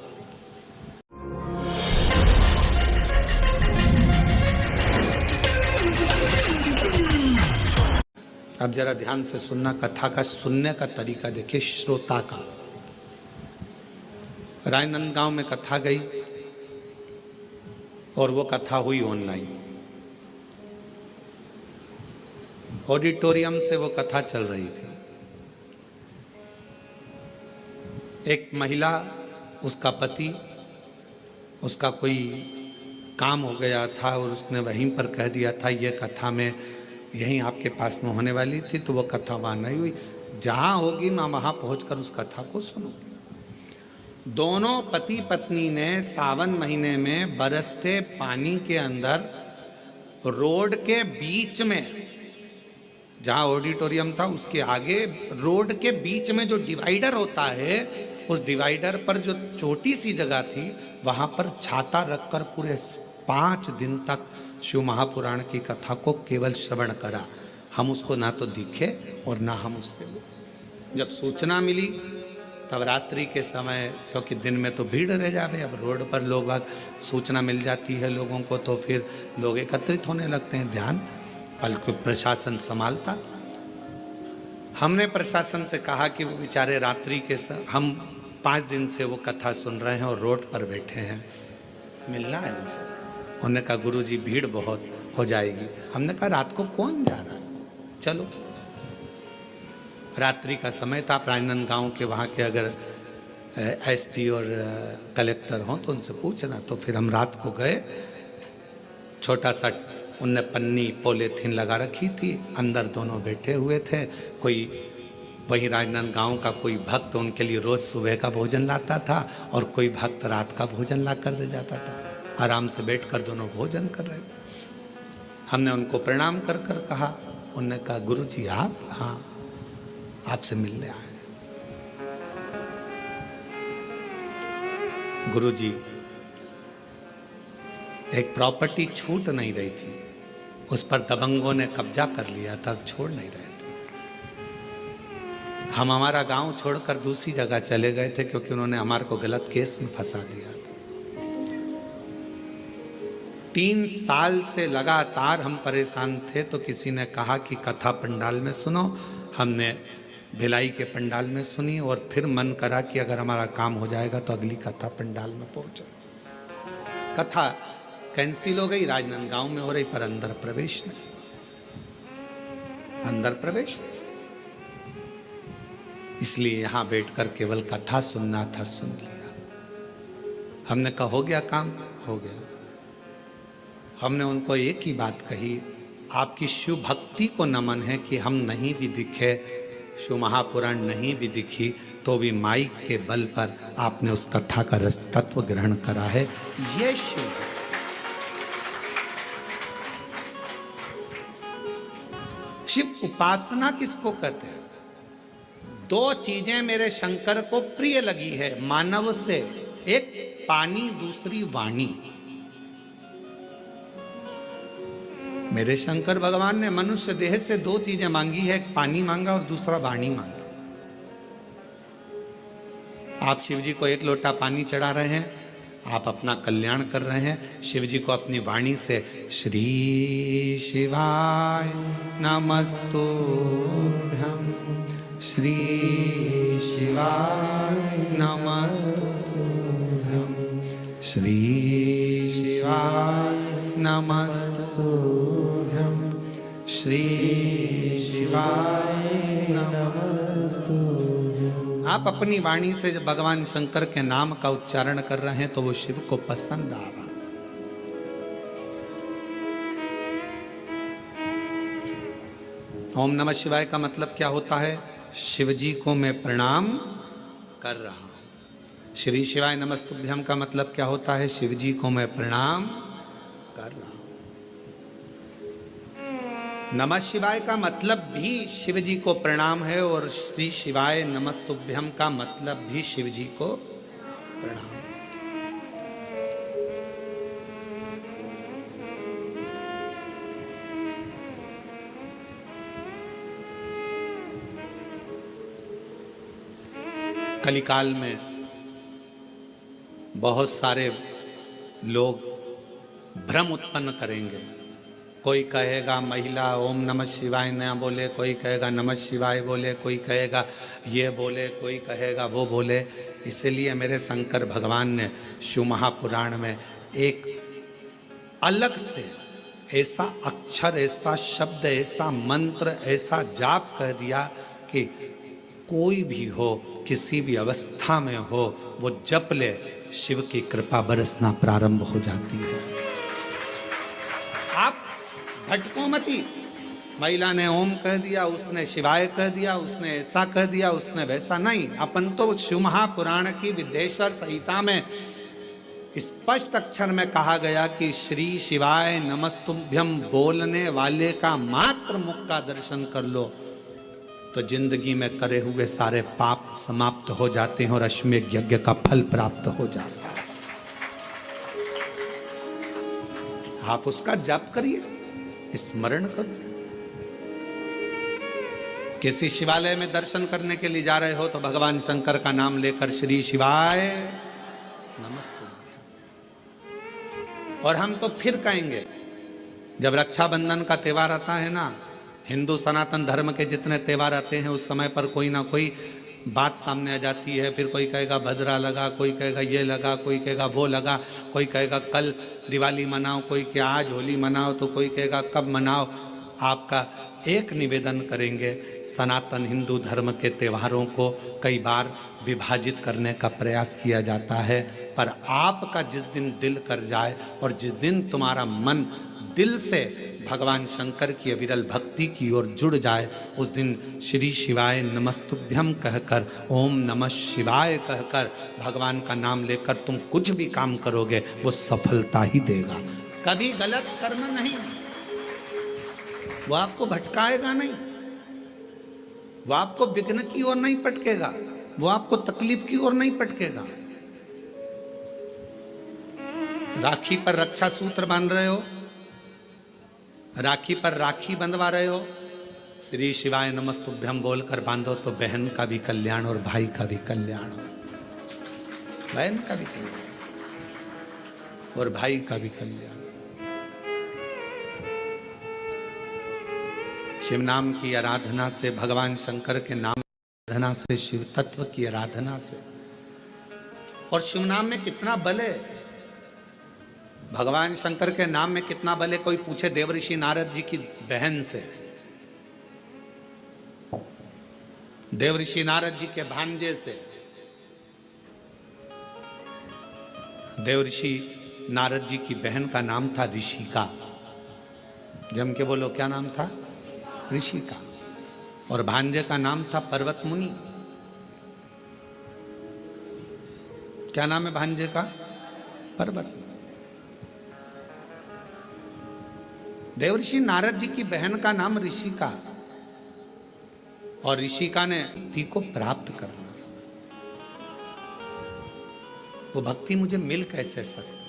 अब जरा ध्यान से सुनना, कथा का सुनने का तरीका देखिए श्रोता का। राजनांदगांव में कथा गई और वो कथा हुई ऑनलाइन, ऑडिटोरियम से वो कथा चल रही थी। एक महिला, उसका पति उसका कोई काम हो गया था और उसने वहीं पर कह दिया था ये कथा में यहीं आपके पास में होने वाली थी, तो वो कथा वहाँ नहीं हुई। जहाँ होगी मैं वहाँ पहुँचकर उस कथा को सुनूंगी। दोनों पति पत्नी ने सावन महीने में बरसते पानी के अंदर रोड के बीच में, जहाँ ऑडिटोरियम था उसके आगे रोड के बीच में जो डिवाइडर होता है, उस डिवाइडर पर जो छोटी सी जगह थी वहाँ पर छाता रखकर पूरे 5 दिन तक शिव महापुराण की कथा को केवल श्रवण करा। हम उसको ना तो दिखे और ना हम उससे बोले। जब सूचना मिली तब रात्रि के समय, क्योंकि दिन में तो भीड़ रह जावे, अब रोड पर लोग सूचना मिल जाती है लोगों को तो फिर लोग एकत्रित होने लगते हैं, ध्यान बल्कि प्रशासन संभालता। हमने प्रशासन से कहा कि वो बेचारे रात्रि के हम 5 दिन से वो कथा सुन रहे हैं और रोड पर बैठे हैं, मिलना है उनसे। उन्होंने कहा गुरुजी भीड़ बहुत हो जाएगी। हमने कहा रात को कौन जा रहा है, चलो। रात्रि का समय था, राजनांदगांव के वहाँ के अगर एसपी और कलेक्टर हों तो उनसे पूछना। तो फिर हम रात को गए, छोटा सा उनने पन्नी पॉलीथीन लगा रखी थी, अंदर दोनों बैठे हुए थे। कोई वही राजनांदगांव का कोई भक्त उनके लिए रोज सुबह का भोजन लाता था और कोई भक्त रात का भोजन ला कर दे जाता था। आराम से बैठकर दोनों भोजन कर रहे थे। हमने उनको प्रणाम कर कर कहा। उन्होंने कहा गुरुजी आप? हाँ, आपसे मिलने आए। गुरुजी एक प्रॉपर्टी छूट नहीं रही थी, उस पर दबंगों ने कब्जा कर लिया था, छोड़ नहीं रहे थे। हम हमारा गांव छोड़कर दूसरी जगह चले गए थे क्योंकि उन्होंने हमारे को गलत केस में फंसा दिया था। 3 साल से लगातार हम परेशान थे, तो किसी ने कहा कि कथा पंडाल में सुनो। हमने भिलाई के पंडाल में सुनी और फिर मन करा कि अगर हमारा काम हो जाएगा तो अगली कथा पंडाल में पहुंचे। कथा कैंसिल हो गई, राजनांदगांव में हो रही, पर अंदर प्रवेश नहीं, अंदर प्रवेश नहीं। इसलिए यहां बैठकर केवल कथा सुनना था, सुन लिया। हमने कहा हो गया काम, हो गया। हमने उनको एक ही बात कही, आपकी शिव भक्ति को नमन है कि हम नहीं भी दिखे, शिव महापुराण नहीं भी दिखी, तो भी माइक के बल पर आपने उस कथा का रस तत्व ग्रहण करा है। ये शिव शिव उपासना किसको कहते हैं? 2 चीजें मेरे शंकर को प्रिय लगी है मानव से, एक पानी, दूसरी वाणी। मेरे शंकर भगवान ने मनुष्य देह से 2 चीजें मांगी है, एक पानी मांगा और दूसरा वाणी मांगी। आप शिव जी को 1 लोटा पानी चढ़ा रहे हैं, आप अपना कल्याण कर रहे हैं। शिव जी को अपनी वाणी से श्री शिवाय नमस्तुभ्यं, श्री शिवाय नमस्तुभ्यं, श्री शिवाय नमस्तुभ्यं, श्री शिवाय नमस्तुभ्यं। आप अपनी वाणी से जब भगवान शंकर के नाम का उच्चारण कर रहे हैं तो वो शिव को पसंद आ रहा। ओम नमः शिवाय का मतलब क्या होता है? शिव जी को मैं प्रणाम कर रहा हूं। श्री शिवाय नमस्तुभ्यम का मतलब क्या होता है? शिव जी को मैं प्रणाम कर रहा हूं। नमः शिवाय का मतलब भी शिव जी को प्रणाम है और श्री शिवाय नमस्तुभ्यम का मतलब भी शिव जी को प्रणाम। कलिकाल में बहुत सारे लोग भ्रम उत्पन्न करेंगे। कोई कहेगा महिला ओम नमः शिवाय न बोले, कोई कहेगा नमः शिवाय बोले, कोई कहेगा ये बोले, कोई कहेगा वो बोले। इसलिए मेरे शंकर भगवान ने शिव महापुराण में एक अलग से ऐसा अक्षर, ऐसा शब्द, ऐसा मंत्र, ऐसा जाप कह दिया कि कोई भी हो, किसी भी अवस्था में हो, वो जप ले, शिव की कृपा बरसना प्रारंभ हो जाती है। आप भटको मती। महिला ने ओम कह दिया, उसने शिवाय कह दिया, उसने ऐसा कह दिया, उसने वैसा नहीं। अपन तो शिव महापुराण की विद्येश्वर संहिता में स्पष्ट अक्षर में कहा गया कि श्री शिवाय नमस्तुभ्यम बोलने वाले का मात्र मुख का दर्शन कर लो तो जिंदगी में करे हुए सारे पाप समाप्त हो जाते हैं और अश्वमेध यज्ञ का फल प्राप्त हो जाता है। आप उसका जाप करिए, स्मरण करो। किसी शिवालय में दर्शन करने के लिए जा रहे हो तो भगवान शंकर का नाम लेकर श्री शिवाय नमस्तुभ्यम। और हम तो फिर कहेंगे, जब रक्षाबंधन का त्योहार आता है ना, हिंदू सनातन धर्म के जितने त्योहार आते हैं उस समय पर कोई ना कोई बात सामने आ जाती है। फिर कोई कहेगा भद्रा लगा, कोई कहेगा ये लगा, कोई कहेगा वो लगा, कोई कहेगा कल दिवाली मनाओ, कोई क्या आज होली मनाओ, तो कोई कहेगा कब मनाओ। आपका एक निवेदन करेंगे, सनातन हिंदू धर्म के त्योहारों को कई बार विभाजित करने का प्रयास किया जाता है, पर आपका जिस दिन दिल कर जाए और जिस दिन तुम्हारा मन दिल से भगवान शंकर की अविरल भक्ति की ओर जुड़ जाए, उस दिन श्री शिवाय नमस्तुभ्यम कहकर, ओम नमः शिवाय कहकर भगवान का नाम लेकर तुम कुछ भी काम करोगे वो सफलता ही देगा। कभी गलत कर्म नहीं, वो आपको भटकाएगा नहीं, वो आपको विघ्न की ओर नहीं पटकेगा, वो आपको तकलीफ की ओर नहीं पटकेगा। राखी पर रक्षा सूत्र बांध रहे हो, राखी पर राखी बंधवा रहे हो, श्री शिवाय नमस्तुभ्यम बोलकर बांधो तो बहन का भी कल्याण और भाई का भी कल्याण हो, बहन का भी कल्याण और भाई का भी कल्याण। शिव नाम की आराधना से, भगवान शंकर के नाम की आराधना से, शिव तत्व की आराधना से, और शिव नाम में कितना बल है, भगवान शंकर के नाम में कितना बल है। कोई पूछे देवऋषि नारद जी की बहन से, देवऋषि नारद जी के भांजे से। देवऋषि नारद जी की बहन का नाम था ऋषिका। जम के बोलो, क्या नाम था? ऋषिका। और भांजे का नाम था पर्वत मुनि। क्या नाम है भांजे का? पर्वत। देवऋषि नारद जी की बहन का नाम ऋषिका, और ऋषिका ने भक्ति को प्राप्त करना। वो भक्ति मुझे मिल कैसे सकती,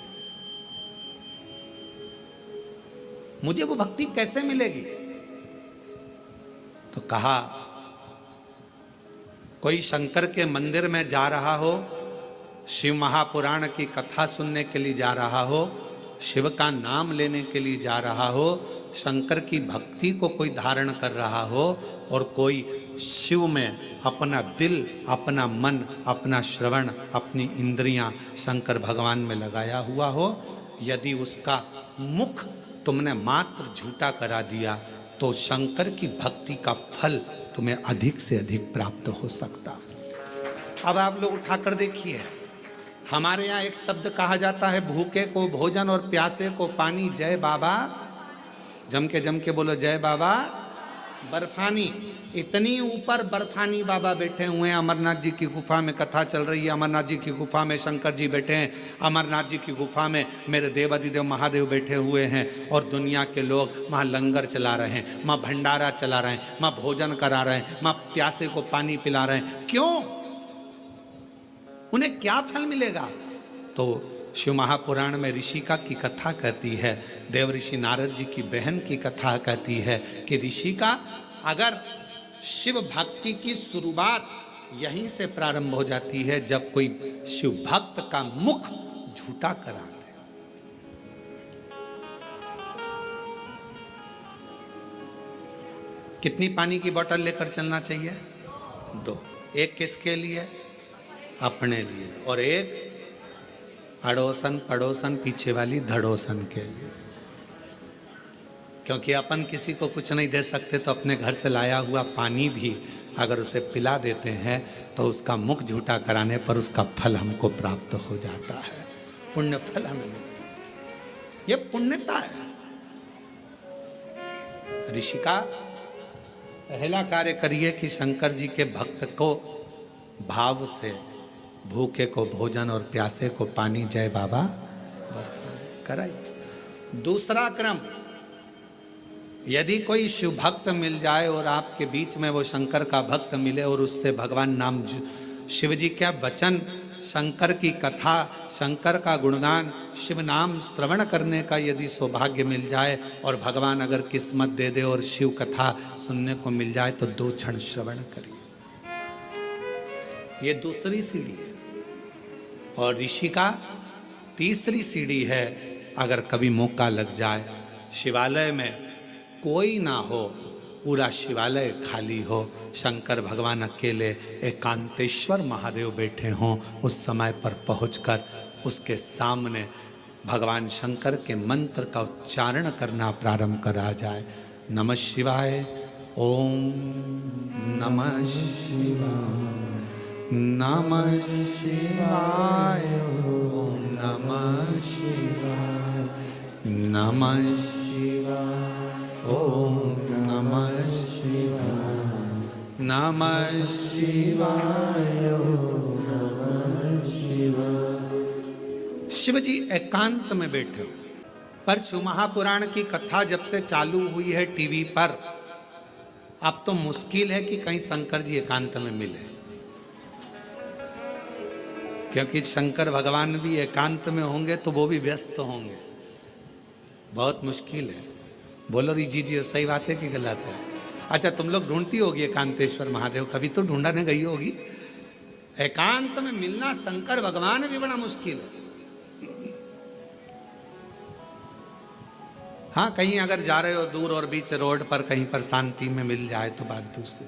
मुझे वो भक्ति कैसे मिलेगी? तो कहा, कोई शंकर के मंदिर में जा रहा हो, शिव महापुराण की कथा सुनने के लिए जा रहा हो, शिव का नाम लेने के लिए जा रहा हो, शंकर की भक्ति को कोई धारण कर रहा हो, और कोई शिव में अपना दिल, अपना मन, अपना श्रवण, अपनी इंद्रियां शंकर भगवान में लगाया हुआ हो, यदि उसका मुख तुमने मात्र झूठा करा दिया तो शंकर की भक्ति का फल तुम्हें अधिक से अधिक प्राप्त हो सकता। अब आप लोग उठाकर देखिए, हमारे यहाँ एक शब्द कहा जाता है, भूखे को भोजन और प्यासे को पानी। जय बाबा, जम के बोलो जय बाबा। बर्फानी, इतनी ऊपर बर्फानी बाबा बैठे हुए हैं। अमरनाथ जी की गुफा में कथा चल रही है, अमरनाथ जी की गुफा में शंकर जी बैठे हैं, अमरनाथ जी की गुफा में मेरे देवादिदेव महादेव बैठे हुए हैं, और दुनिया के लोग वहाँ लंगर चला रहे हैं, वहाँ भंडारा चला रहे हैं, वहाँ भोजन करा रहे हैं, वहाँ प्यासे को पानी पिला रहे हैं। क्यों? उन्हें क्या फल मिलेगा? तो शिव महापुराण में ऋषिका की कथा कहती है, देवऋषि नारद जी की बहन की कथा कहती है कि ऋषिका, अगर शिव भक्ति की शुरुआत यहीं से प्रारंभ हो जाती है जब कोई शिव भक्त का मुख झूठा करा दे। कितनी पानी की बोतल लेकर चलना चाहिए? 2। एक किसके लिए? अपने लिए, और एक अड़ोसन पड़ोसन पीछे वाली धड़ोसन के लिए। क्योंकि अपन किसी को कुछ नहीं दे सकते तो अपने घर से लाया हुआ पानी भी अगर उसे पिला देते हैं तो उसका मुख झूठा कराने पर उसका फल हमको प्राप्त हो जाता है, पुण्य फल हमें मिलता है। ये पुण्यता है। ऋषि का पहला कार्य करिए कि शंकर जी के भक्त को भाव से, भूखे को भोजन और प्यासे को पानी, जय बाबा कराइए। दूसरा क्रम, यदि कोई शिव भक्त मिल जाए और आपके बीच में वो शंकर का भक्त मिले और उससे भगवान नाम, शिव जी क्या वचन, शंकर की कथा, शंकर का गुणगान, शिव नाम श्रवण करने का यदि सौभाग्य मिल जाए और भगवान अगर किस्मत दे दे और शिव कथा सुनने को मिल जाए तो 2 क्षण श्रवण करिए। ये दूसरी सीढ़ी है। और ऋषि का तीसरी सीढ़ी है, अगर कभी मौका लग जाए, शिवालय में कोई ना हो, पूरा शिवालय खाली हो, शंकर भगवान अकेले एकांतेश्वर महादेव बैठे हों, उस समय पर पहुंचकर उसके सामने भगवान शंकर के मंत्र का उच्चारण करना प्रारंभ करा जाए। नमः शिवाय, ओम नमः शिवाय, नमः शिवाय, ओम नमः शिवाय, नमः शिवाय, ओम नमः शिवाय, नमः शिवाय, ओम नमः शिवाय। शिव जी एकांत में बैठे हो। पर शिव महापुराण की कथा जब से चालू हुई है टीवी पर, अब तो मुश्किल है कि कहीं शंकर जी एकांत में मिले, क्योंकि शंकर भगवान भी एकांत में होंगे तो वो भी व्यस्त होंगे, बहुत मुश्किल है। बोलो री जी सही बात है कि गलत है? अच्छा, तुम लोग ढूंढती होगी एकांतेश्वर महादेव, कभी तो ढूंढने गई होगी। एकांत में मिलना शंकर भगवान भी बड़ा मुश्किल है। हाँ, कहीं अगर जा रहे हो दूर और बीच रोड पर, कहीं पर शांति में मिल जाए तो बात दूसरी।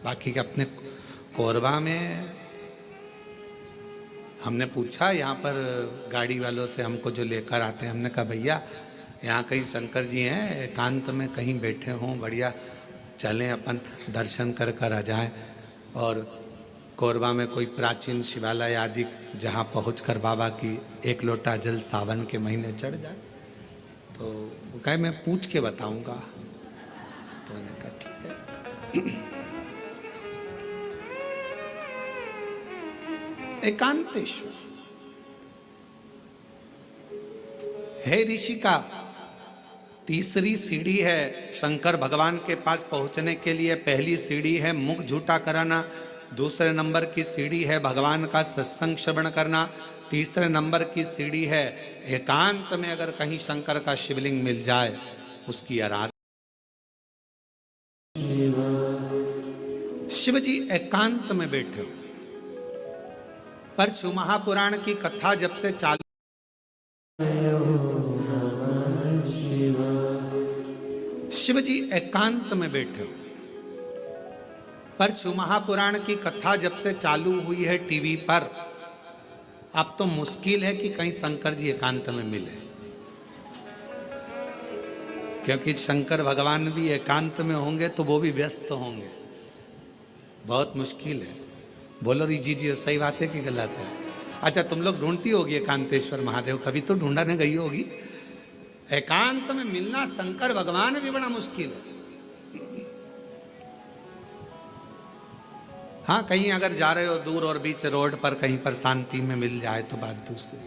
बाकी के अपने कोरबा में हमने पूछा, यहाँ पर गाड़ी वालों से हमको जो लेकर आते हैं, हमने कहा भैया यहाँ कहीं शंकर जी हैं एकांत में कहीं बैठे हों, बढ़िया चलें अपन दर्शन कर कर आ जाएं। और कोरबा में कोई प्राचीन शिवालय आदि जहाँ पहुँचकर बाबा की 1 लोटा जल सावन के महीने चढ़ जाए, तो वो कहे मैं पूछ के बताऊंगा। तो मैंने कहा ठीक है। एकांतेश्वर है ऋषि का तीसरी सीढ़ी है शंकर भगवान के पास पहुंचने के लिए। पहली सीढ़ी है मुख झूठा कराना, दूसरे नंबर की सीढ़ी है भगवान का सत्संग श्रवण करना, तीसरे नंबर की सीढ़ी है एकांत में अगर कहीं शंकर का शिवलिंग मिल जाए उसकी आराधना। शिव जी एकांत में बैठे हो। पर शिव महापुराण की कथा जब से चालू, शिव जी एकांत में बैठे हो। पर शिव महापुराण की कथा जब से चालू हुई है टीवी पर, अब तो मुश्किल है कि कहीं शंकर जी एकांत में मिले, क्योंकि शंकर भगवान भी एकांत में होंगे तो वो भी व्यस्त होंगे, बहुत मुश्किल है। बोलो री जी सही बात है कि गलत है? अच्छा, तुम लोग ढूंढती होगी एकांतेश्वर महादेव, कभी तो ढूंढने गई होगी। एकांत में मिलना शंकर भगवान भी बड़ा मुश्किल है। हाँ, कहीं अगर जा रहे हो दूर और बीच रोड पर, कहीं पर शांति में मिल जाए तो बात दूसरी।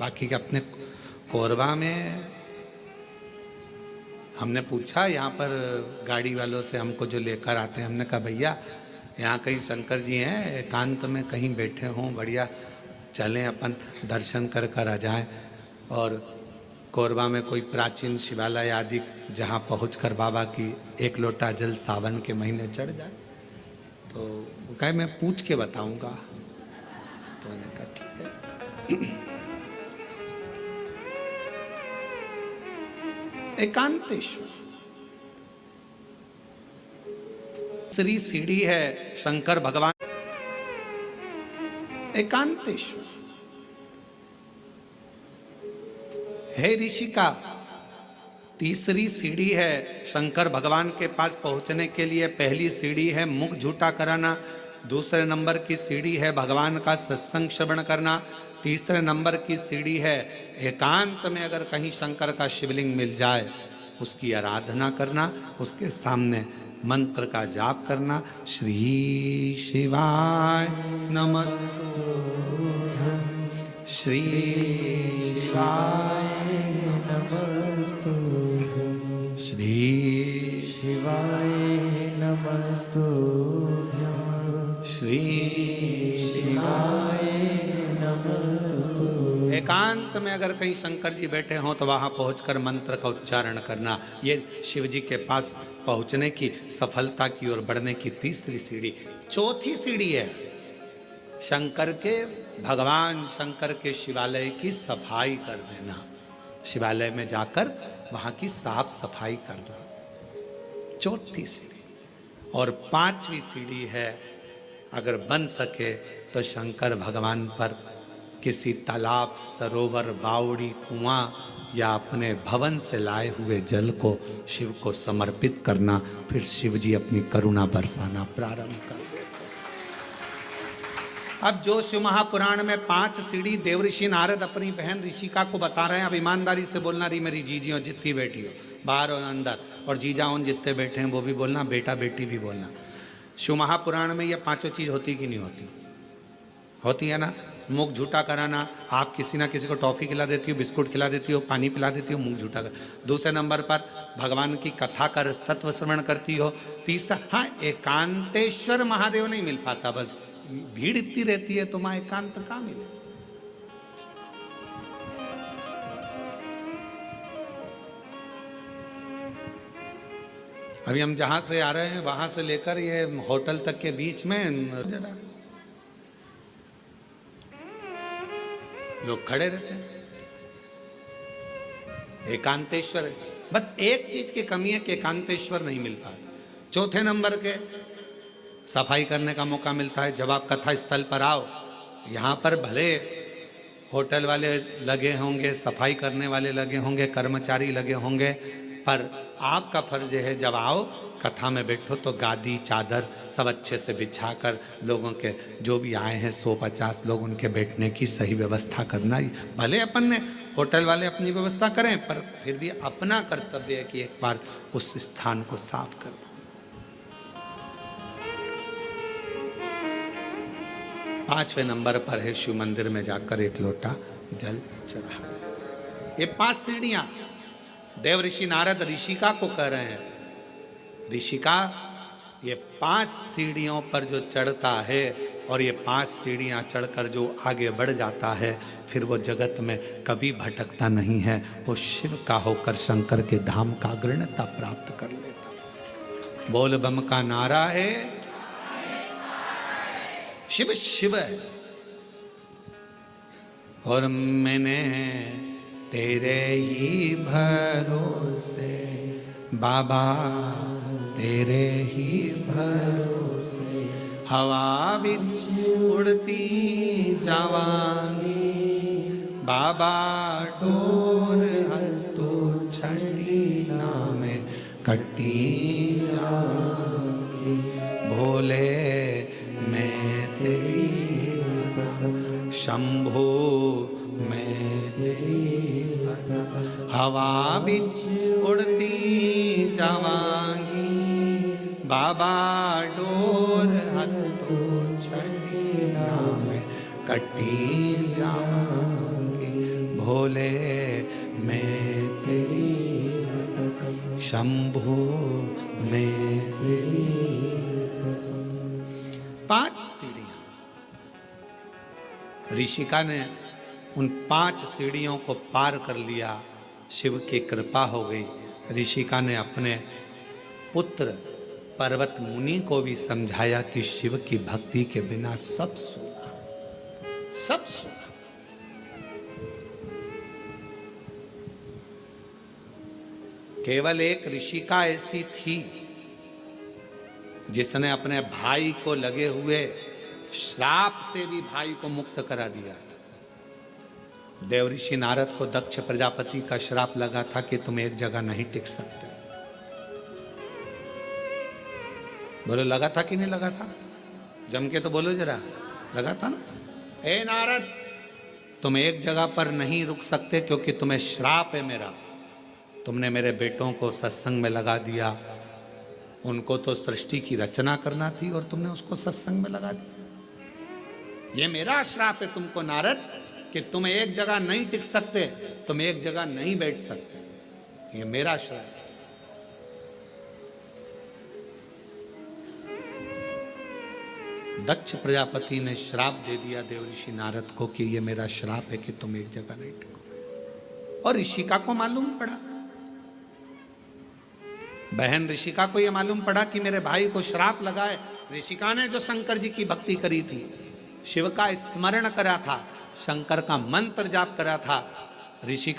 बाकी के अपने कोरबा में हमने पूछा, यहाँ पर गाड़ी वालों से हमको जो लेकर आते हैं, हमने कहा भैया यहाँ कहीं शंकर जी हैं एकांत में कहीं बैठे हों, बढ़िया चलें अपन दर्शन कर कर आ जाएं। और कोरबा में कोई प्राचीन शिवालय आदि जहाँ पहुंचकर बाबा की 1 लोटा जल सावन के महीने चढ़ जाए, तो वो कहे मैं पूछ के बताऊंगा। तो मैंने कहा ठीक है। एकांतेश्वर तीसरी सीढ़ी है शंकर भगवान। एकांतेश्वर है ऋषि का तीसरी सीढ़ी है शंकर भगवान के पास पहुंचने के लिए। पहली सीढ़ी है मुख झूठा कराना, दूसरे नंबर की सीढ़ी है भगवान का सत्संग श्रवण करना, तीसरे नंबर की सीढ़ी है एकांत में अगर कहीं शंकर का शिवलिंग मिल जाए उसकी आराधना करना, उसके सामने मंत्र का जाप करना। श्री शिवाय नमस्तु, श्री शिवाय नमस्तु, श्री शिवाय नमस्तु, श्री शिवाय नमस्तु। एकांत में अगर कहीं शंकर जी बैठे हों तो वहां पहुंचकर मंत्र का उच्चारण करना। ये शिव जी के पास पहुंचने की, सफलता की ओर बढ़ने की तीसरी सीढ़ी। चौथी सीढ़ी है शंकर के, भगवान शंकर के शिवालय की सफाई कर देना। शिवालय में जाकर वहां की साफ सफाई करना, चौथी सीढ़ी। और पांचवी सीढ़ी है अगर बन सके तो शंकर भगवान पर किसी तालाब, सरोवर, बावड़ी, कुआं या अपने भवन से लाए हुए जल को शिव को समर्पित करना। फिर शिव जी अपनी करुणा बरसाना प्रारंभ कर देते। अब जो शिव महापुराण में 5 सीढ़ी देवऋषि नारद अपनी बहन ऋषिका को बता रहे हैं, अब ईमानदारी से बोलना रही मेरी जीजी हो जितनी बेटी हो, बाहर और अंदर, और जीजा उन जितने बैठे हैं वो भी बोलना, बेटा बेटी भी बोलना। शिव महापुराण में ये 5 चीज होती कि नहीं होती? होती है ना। मुख झूठा कराना, आप किसी ना किसी को टॉफी खिला देती हो, बिस्कुट खिला देती हो, पानी पिला देती हो, मुख झूठा कर। दूसरे नंबर पर भगवान की कथा का तत्व श्रवण करती हो। तीसरा, हाँ, एकांतेश्वर महादेव नहीं मिल पाता, बस भीड़ इतनी रहती है तो मां एकांत कहाँ मिले। अभी हम जहां से आ रहे हैं वहां से लेकर ये होटल तक के बीच में लोग खड़े रहते हैं। एकांतेश्वर है। बस एक चीज की कमी है कि एकांतेश्वर नहीं मिल पाता। चौथे नंबर के सफाई करने का मौका मिलता है जब आप कथा स्थल पर आओ। यहाँ पर भले होटल वाले लगे होंगे, सफाई करने वाले लगे होंगे, कर्मचारी लगे होंगे, पर आपका फर्ज है जब आओ कथा में बैठो तो गादी चादर सब अच्छे से बिछाकर लोगों के, जो भी आए हैं 100-50 लोग, उनके बैठने की सही व्यवस्था करना। भले अपन ने होटल वाले अपनी व्यवस्था करें, पर फिर भी अपना कर्तव्य है कि एक बार उस स्थान को साफ कर दो। पांचवें नंबर पर है शिव मंदिर में जाकर एक लोटा जल चढ़ा। ये 5 सीढ़ियां देव ऋषि नारद ऋषिका को कह रहे हैं। ऋषिका, ये 5 सीढ़ियों पर जो चढ़ता है और ये 5 सीढ़ियां चढ़कर जो आगे बढ़ जाता है, फिर वो जगत में कभी भटकता नहीं है। वो शिव का होकर शंकर के धाम का अग्रणता प्राप्त कर लेता। बोल बम का नारा है, शिव शिव है। और मैंने तेरे ही भरोसे बाबा, तेरे ही भरोसे हवा बिच उड़ती जावांगी बाबा, डोर हल्तो छड़ी नामे कट्टी जावांगी। भोले मैं तेरी भगत, शंभो मैं तेरी भगत, हवा बिच उड़ती जावांगी बाबा, डोर हल्तो छड़ी नामे कट्टी जावांगी। भोले मैं तेरी भगत, शंभो मैं तेरी भगत। 5 सीढ़ियां ऋषिका ने उन 5 सीढ़ियों को पार कर लिया। शिव की कृपा हो गई। ऋषिका ने अपने पुत्र पर्वत मुनि को भी समझाया कि शिव की भक्ति के बिना सब सूखा, सब सूखा। केवल एक ऋषिका ऐसी थी जिसने अपने भाई को लगे हुए श्राप से भी भाई को मुक्त करा दिया था। देव ऋषि नारद को दक्ष प्रजापति का श्राप लगा था कि तुम एक जगह नहीं टिक सकते। बोलो लगा था कि नहीं लगा था? जम के तो बोलो जरा, लगा था ना? ए नारद, तुम एक जगह पर नहीं रुक सकते क्योंकि तुम्हें श्राप है मेरा। तुमने मेरे बेटों को सत्संग में लगा दिया, उनको तो सृष्टि की रचना करना थी और तुमने उसको सत्संग में लगा दिया। ये मेरा श्राप है तुमको नारद कि तुम एक जगह नहीं टिक सकते, तुम एक जगह नहीं बैठ सकते। ये मेरा श्राप है। दक्ष प्रजापति ने श्राप दे दिया देव ऋषि नारद को कि ये मेरा श्राप है कि तुम एक जगह नहीं टिको। और ऋषिका को मालूम पड़ा, बहन ऋषिका को यह मालूम पड़ा कि मेरे भाई को श्राप लगा है। ऋषिका ने जो शंकर जी की भक्ति करी थी, शिव का स्मरण करा था, शंकर का मंत्र जाप करा था, ऋषिका